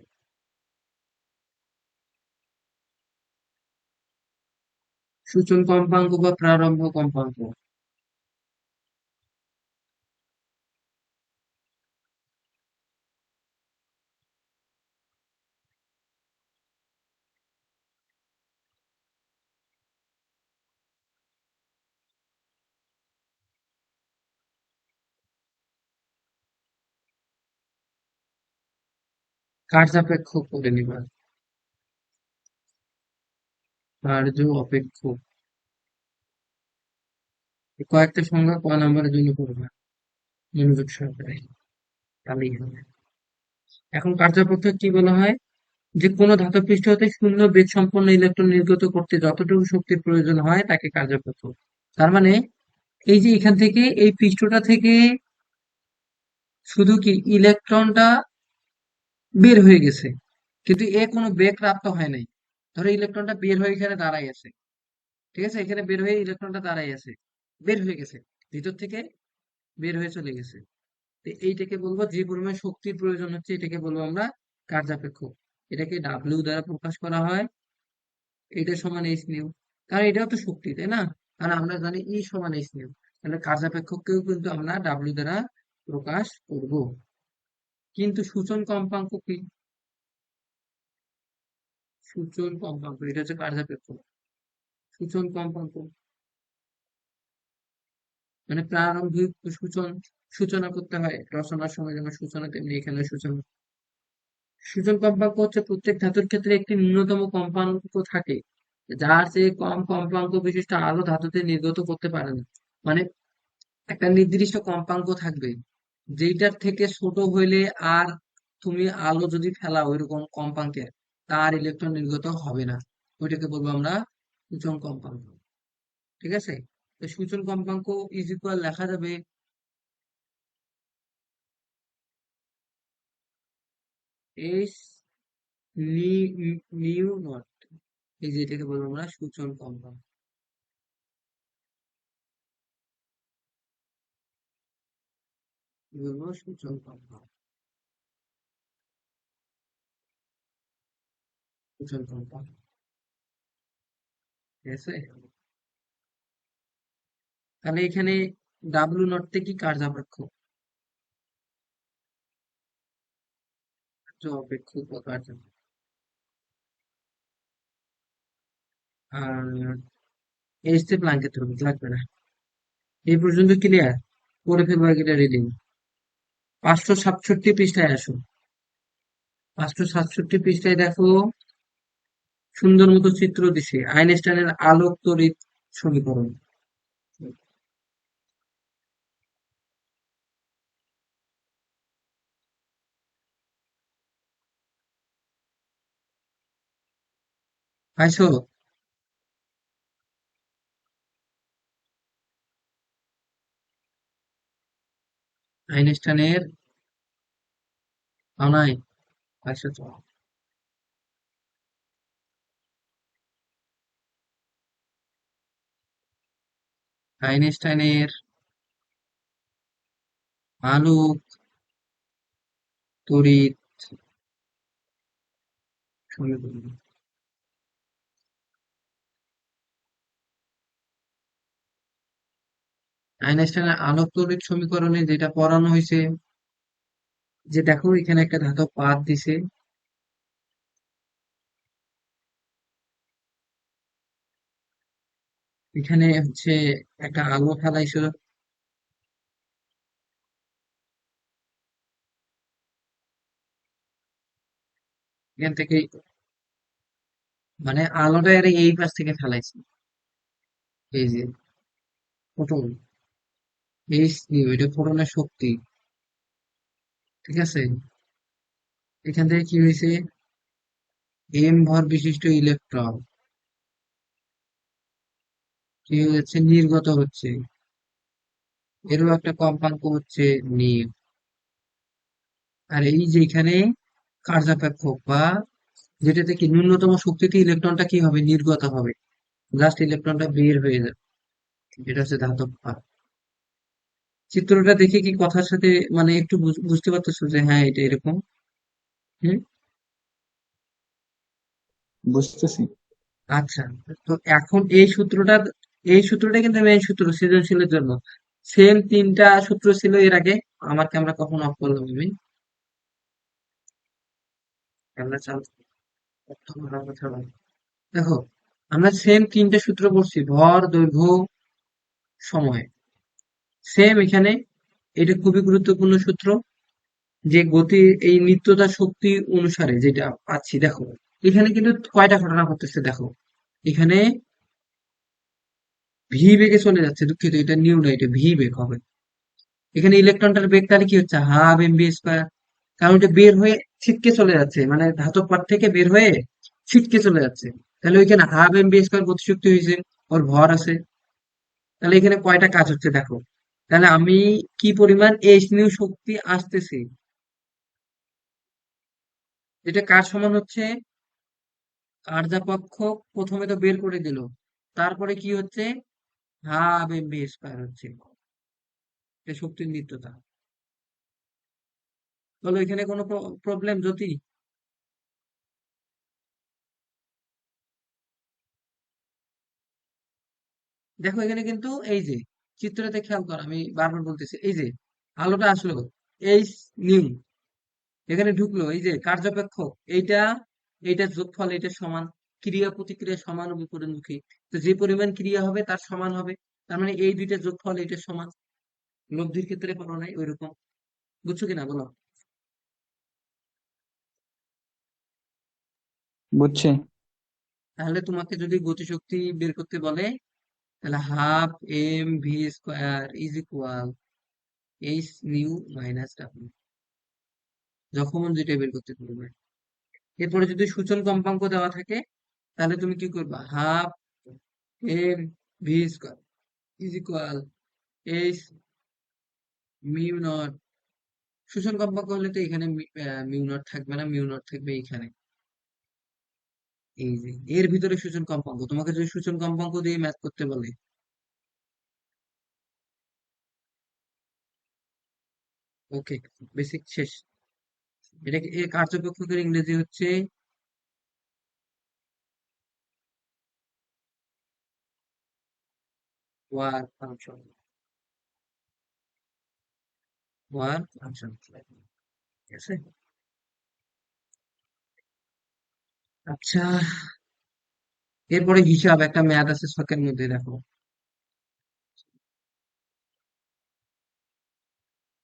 S1: সূচন কম্পাঙ্ক বা প্রারম্ভ কম্পাঙ্ক। কার্যাপেক্ষ করে নিবা, কার্য অপেক্ষক। এই কয়েকটা সংখ্যা ক নাম্বারের জন্য করবা, মনোযোগ সহকারে, তাহলেই হবে। এখন কার্যাপেক্ষক কি বলা হয়? যে কোনো ধাতব পৃষ্ঠ হতে শূন্য বেগ সম্পন্ন ইলেকট্রন নির্গত করতে যতটুকু শক্তির প্রয়োজন হয় তাকে কার্যাপেক্ষক। তার মানে এই যে এখান থেকে এই পৃষ্ঠটা থেকে শুধু কি ইলেকট্রনটা বের হয়ে গেছে, কিন্তু এ কোনো বেগ প্রাপ্ত হয় নাই। ধরো ইলেকট্রনটা বের হয়ে এখানে দাঁড়াই আছে, ঠিক আছে, এখানে বের হয়ে ইলেকট্রনটা দাঁড়াই আছে, বের হয়ে গেছে, ভিতর থেকে বের হয়ে চলে গেছে। তো এইটাকে বলবো, যে পরিমাণ শক্তির প্রয়োজন হচ্ছে এটাকে বলবো আমরা কার্যাপেক্ষক। এটাকে ডাব্লিউ দ্বারা প্রকাশ করা হয়, এটা সমান এইচ নিউ, কারণ এটাও তো শক্তি, তাই না? কারণ আমরা জানি ই সমান এইচ নিউ, তাহলে কার্যাপেক্ষককেও কিন্তু আমরা ডাব্লিউ দ্বারা প্রকাশ করব। কিন্তু সূচন কম্পাঙ্ক কি? সূচন কম্পাঙ্ক এটা হচ্ছে কার্যাপেক্ষক। সূচন কম্পাঙ্ক মানে প্রারম্ভিক সূচনা করতে হয় রচনার সময়, যেমন সূচনা তেমনি এখানে সূচনা। সূচন কম্পাঙ্ক হচ্ছে প্রত্যেক ধাতুর ক্ষেত্রে একটি ন্যূনতম কম্পাঙ্ক থাকে, যার চেয়ে কম কম্পাঙ্ক বিশিষ্ট আলো ধাতুতে নির্গত করতে পারে না। মানে একটা নির্দিষ্ট কম্পাঙ্ক থাকবে, যেটার থেকে ছোট হইলে আর তুমি আলো যদি ফেলাও ওইরকম কম্পাঙ্কের, তার ইলেকট্রন নির্গত হবে না। ওইটাকে বলবো আমরা সূচন কম্পাঙ্ক, ঠিক আছে। তো সূচন কম্পাঙ্ক ইজ ইকুয়াল লেখা যাবে এইচ নিউ নট, এই যে এটাকে বলবো আমরা সূচন কম্পাঙ্ক, কি বলবো? সূচন কম্পাঙ্ক, সূচন কম্পাঙ্ক, ঠিক আছে। তাহলে এখানে ডাব্লু নটটা কি? কার্যাপেক্ষ, অপেক্ষক বা কার্য। আর এইচতে প্লাঙ্কের ধ্রুবক লাগবে না। এই পর্যন্ত ক্লিয়ার? করে ফেলবো এটা রিডিং। 567 পৃষ্ঠায় আসো, 567 পৃষ্ঠায় দেখো সুন্দর মতো চিত্র দিছে, আইনস্টাইনের আলোক তড়িৎ সমীকরণ। পাইছো? আইনস্টাইনের নাই? পাইছো তো? আইনস্টাইনের আলোক তড়িৎ সমীকরণ। আইনস্টাইনের আলোক তড়িৎ সমীকরণে যেটা পড়ানো হয়েছে, যে দেখো এখানে একটা ধাতব পাত দিছে, এখানে হচ্ছে একটা আলো ফেলাইছিল, এখান থেকে মানে আলোটা এর এই পাশ থেকে ফেলাইছে, এই যে ফোটন, এটা ফোটনের শক্তি। ঠিক আছে, এখান থেকে কি হয়েছে, এম ভর বিশিষ্ট ইলেকট্রন কি হচ্ছে, নির্গত হচ্ছে, এরও একটা কম্পাঙ্ক হচ্ছে নিউ। আর এই যে এখানে কার্যাপেক্ষক বা যেটা থেকে ন্যূনতম শক্তিতে ইলেকট্রনটা কি হবে, নির্গত হবে, জাস্ট ইলেকট্রনটা বের হয়ে যাবে, এটা হচ্ছে ধাতব পাত। চিত্রটা দেখে কি কথার সাথে মানে একটু বুঝতে পারতেছো যে হ্যাঁ এটা এরকম? হুম।
S3: বুঝতেছি।
S1: আচ্ছা, তো এখন এই সূত্রটা কিন্তু মেইন সূত্র সৃজনশীলের জন্য। সেম তিনটা সূত্র ছিল এর আগে। আমার ক্যামেরা কখন অফ করলাম আমি? ক্যামেরা চালু, কত ভালো কথা বলো। দেখো, আমরা সেম তিনটা সূত্র পড়ছি, ভর, দৈর্ঘ্য, সময়। সেম এখানে এটা খুবই গুরুত্বপূর্ণ সূত্র, যে গতির এই নিত্যতা শক্তি অনুসারে যেটা পাচ্ছি। দেখো এখানে কিন্তু কয়টা ঘটনা ঘটতেছে, দেখো এখানে ভি বেগে চলে যাচ্ছে, দুঃখিত এটা নিউ না, এটা ভি বেগ হবে। এখানে ইলেকট্রনটার বেগ তাহলে কি হচ্ছে, হাফ এম বি স্কোয়ার, কারণ এটা বের হয়ে ছিটকে চলে যাচ্ছে, মানে ধাতব পাত থেকে বের হয়ে ছিটকে চলে যাচ্ছে। তাহলে ওইখানে হাফ এম বি স্কোয়ার গতিশক্তি হয়েছে, ওর ভর আছে। তাহলে এখানে কয়টা কাজ হচ্ছে দেখো, তাহলে আমি কি পরিমাণ এইচ নিউ শক্তি আসতেছে, এটা কার সমান হচ্ছে, কার্যপক্ষ প্রথমে তো বের করে দিল, তারপরে কি হচ্ছে, হাফ এম বি স্কোয়ার হচ্ছে, এটা শক্তির নিত্যতা। বলো এখানে কোনো প্রবলেম জ্যোতি? দেখো এখানে কিন্তু এই যে চিত্রতে খেয়াল কর, আমি বারবার বলতেছি, এই যে আলোটা আসলো, এইচ নিউ এখানে ঢুকলো, এই যে কার্যপেক্ষক এইটা, এইটার যোগফল এটা সমান, ক্রিয়া প্রতিক্রিয়া সমানুপাতিক, তো যে পরিমাণ ক্রিয়া হবে তার সমান হবে, তার মানে এই দুইটার যোগফল এটা সমান। লব্ধির ক্ষেত্রে পড়ো নাই ওইরকম, বুঝছো কিনা বলো?
S3: বুঝছি।
S1: তাহলে তোমাকে যদি গতিশক্তি বের করতে বলে, তাহলে half M V square is equal H nu minus W, যখন যেটা বের করতে পারবে। এরপরে যদি সূচন কম্পাঙ্ক দেওয়া থাকে, তাহলে তুমি কি করবা, half M V square is equal H mu naught, সূচন কম্পাঙ্ক হলে তো এখানে মিউ নট থাকবে না, মিউ নট থাকবে এখানে, এই যে এর ভিতরে সূচন কম্পাঙ্ক, তোমাকে যদি সূচন কম্পাঙ্ক দিয়ে ম্যাথ করতে বলে। ওকে, বেসিক শেষ। এটা এর কার্যপক্ষকের ইংরেজি হচ্ছে ওয়ার্ক ফাংশন, ওয়ার্ক ফাংশন, ঠিক আছে। আচ্ছা, এরপরে হিসাব একটা ম্যাথ আছে ছকের মধ্যে, দেখো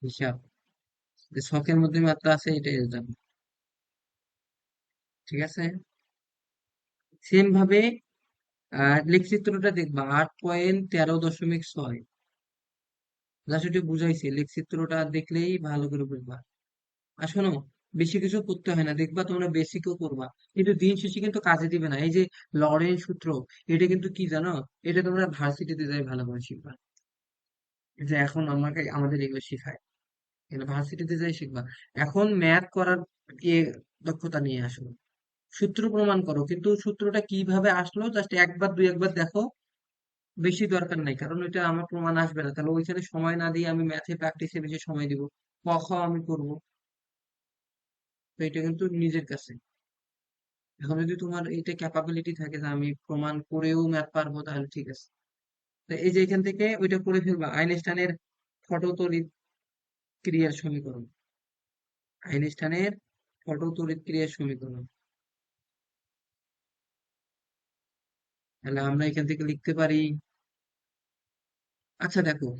S1: হিসাব, যে ছকের মধ্যে ম্যাথটা আছে এটাই জানো, ঠিক আছে। সেম ভাবে লেখচিত্রটা দেখবা 8.13.6। জাস্ট একটু বুঝাইছি, লেখচিত্রটা দেখলেই ভালো করে বুঝবা। আর শোনো, বেশি কিছু করতে হয় না, দেখবা তোমরা বেসিকও করবা, কিন্তু দিন শেষে কিন্তু কাজে দিবে না। এই যে লরেন্স সূত্র, এটা কিন্তু কি জানো, এটা তোমরা ভার্সিটিতে যাই ভালোভাবে শিখবা। এই যে এখন আমাদের এগুলো শেখায়, এগুলো ভার্সিটিতে যাই শিখবা। এখন ম্যাথ করার এ দক্ষতা নিয়ে আসো, সূত্র প্রমাণ করো, কিন্তু সূত্রটা কিভাবে আসলো জাস্ট একবার দুই একবার দেখো, বেশি দরকার নাই, কারণ ওইটা আমার প্রমাণ আসবে না, তাহলে ওইখানে সময় না দিয়ে আমি ম্যাথে প্র্যাকটিসে বেশি সময় দিব, ক খ আমি করবো। তো এটা কিন্তু নিজের কাছে। এখন যদি তোমার এটা ক্যাপাবিলিটি থাকে যে আমি প্রমাণ করেও ম্যাথ পারবো, তাহলে ঠিক আছে। তো এই যে এখান থেকে ওইটা করে ফেলবা, আইনস্টাইনের ফটোতড়িৎ ক্রিয়ার সমীকরণ, আইনস্টাইনের ফটোতড়িৎ ক্রিয়ার সমীকরণ। তাহলে আমরা এখান থেকে লিখতে পারি, আচ্ছা দেখো,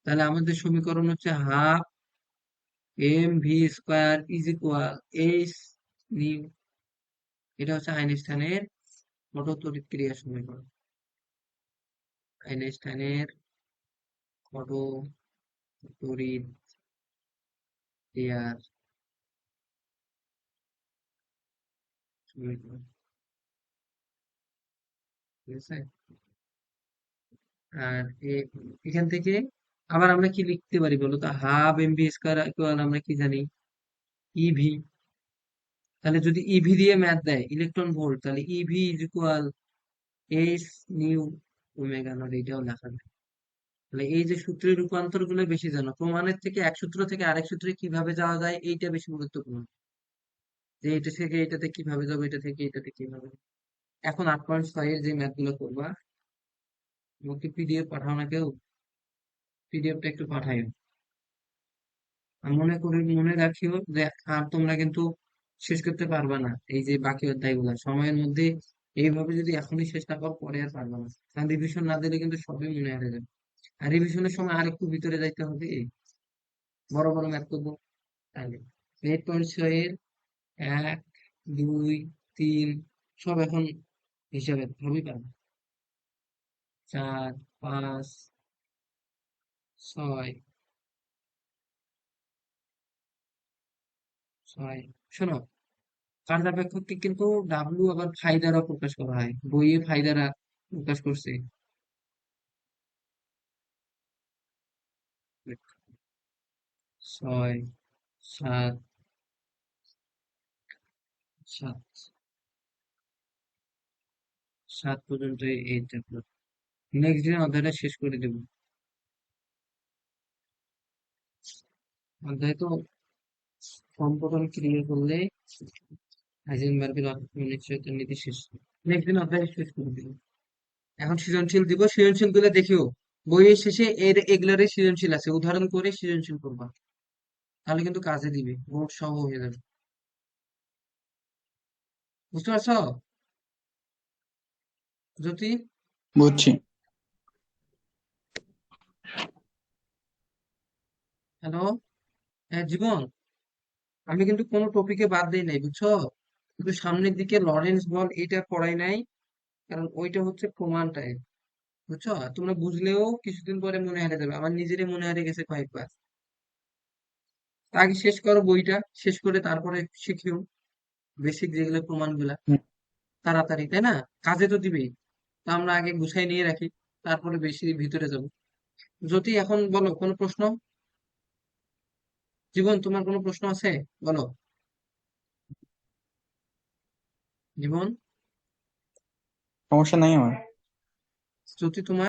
S1: তাহলে আমাদের সমীকরণ হচ্ছে half M V square is equal H nu. এটা হচ্ছে আইনস্টাইনের ফটোতড়িৎ ক্রিয়ার সমীকরণ, আইনস্টাইনের ফটোতড়িৎ ক্রিয়ার সমীকরণ। ঠিক আছে। আর এখান থেকে আবার আমরা কি লিখতে পারি বলো তো, half M V square equal আমরা কি জানি, ইভি। তাহলে যদি ইভি দিয়ে ম্যাথ দেয় ইলেকট্রন ভোল্ট, তাহলে EV is equal H new omega not, এটাও লেখা যায়। তাহলে এই যে সূত্রের রূপান্তর গুলো বেশি জানো, প্রমাণের থেকে এক সূত্র থেকে আরেক সূত্রে কিভাবে যাওয়া যায় এইটা বেশি গুরুত্বপূর্ণ, যে এটা থেকে এটাতে কিভাবে যাবো, এটা থেকে এটাতে কিভাবে। এখন 8.6 এর যে ম্যাথ গুলো করবা, আমাকে পিডিএফ পাঠাও না কেউ, পিডিএফটা একটু পাঠাইও। আর মনে রাখিও যে আর তোমরা কিন্তু শেষ করতে পারবা না এই যে বাকি অধ্যায়গুলো সময়ের মধ্যে। এইভাবে যদি এখনই শেষ না করো, পরে আর পারবা না, কারণ রিভিশন না দিলে কিন্তু সবই মনে হারিয়ে যাবে। আর রিভিশনের সময় আর একটু ভিতরে যাইতে হবে, বড় বড় ম্যাথ করবো। তাহলে 8.6 এর 1, 2, 3 সব এখন হিসাবে সবই পারবে। 4, 5, 6, 6। শোনো, কার্যাপেক্ষককে কিন্তু ডাব্লু আবার ফাই দ্বারা প্রকাশ করা হয়, বইয়ে ফাই দ্বারা প্রকাশ করছে। 6, 7, 7, 7 পর্যন্ত এই চ্যাপ্টার। নেক্সট দিন অধ্যায়টা শেষ করে দেব। অধ্যায় তো সম্পূরণ ক্রিয়া করলে হাইজেনবার্গের অনিশ্চয়তার নীতি শেষ। নেক্সট দিন অধ্যায় শেষ করে দেব। এখন সৃজনশীল দিব, সৃজনশীল গুলো দেখিও, বইয়ের শেষে এগুলারই সৃজনশীল আছে, উদাহরণ করে সৃজনশীল করবা, তাহলে কিন্তু কাজে দিবে, বোর্ড সহ হয়ে যাবে। বুঝতে পারছো জ্যোতি?
S3: বুঝছি।
S1: হ্যালো, হ্যাঁ জীবন, আমি কিন্তু কোনো টপিকে বাদ দেই নাই বুঝছো, কিন্তু সামনের দিকে লরেন্স বল এটা পড়াই নাই, কারণ ওইটা হচ্ছে প্রমাণ টাইপ, বুঝছো? আর তোমরা বুঝলেও কিছুদিন পরে মনে হারিয়ে যাবে, আমার নিজেরই মনে হারিয়ে গেছে কয়েকবার। তা আগে শেষ করো বইটা, শেষ করে তারপরে শিখিও বেসিক যেগুলো প্রমাণগুলা,
S3: হুম।
S1: তাড়াতাড়ি, তাই না? কাজে তো দিবেই, তো আমরা আগে গুছাই নিয়ে রাখি, তারপরে বেশি ভিতরে যাব। যদি এখন বলো কোনো প্রশ্ন, জীবন তোমার কোনো প্রশ্ন আছে? বলো জীবন।
S3: সমস্যা নাই আমার।
S1: যদি তোমার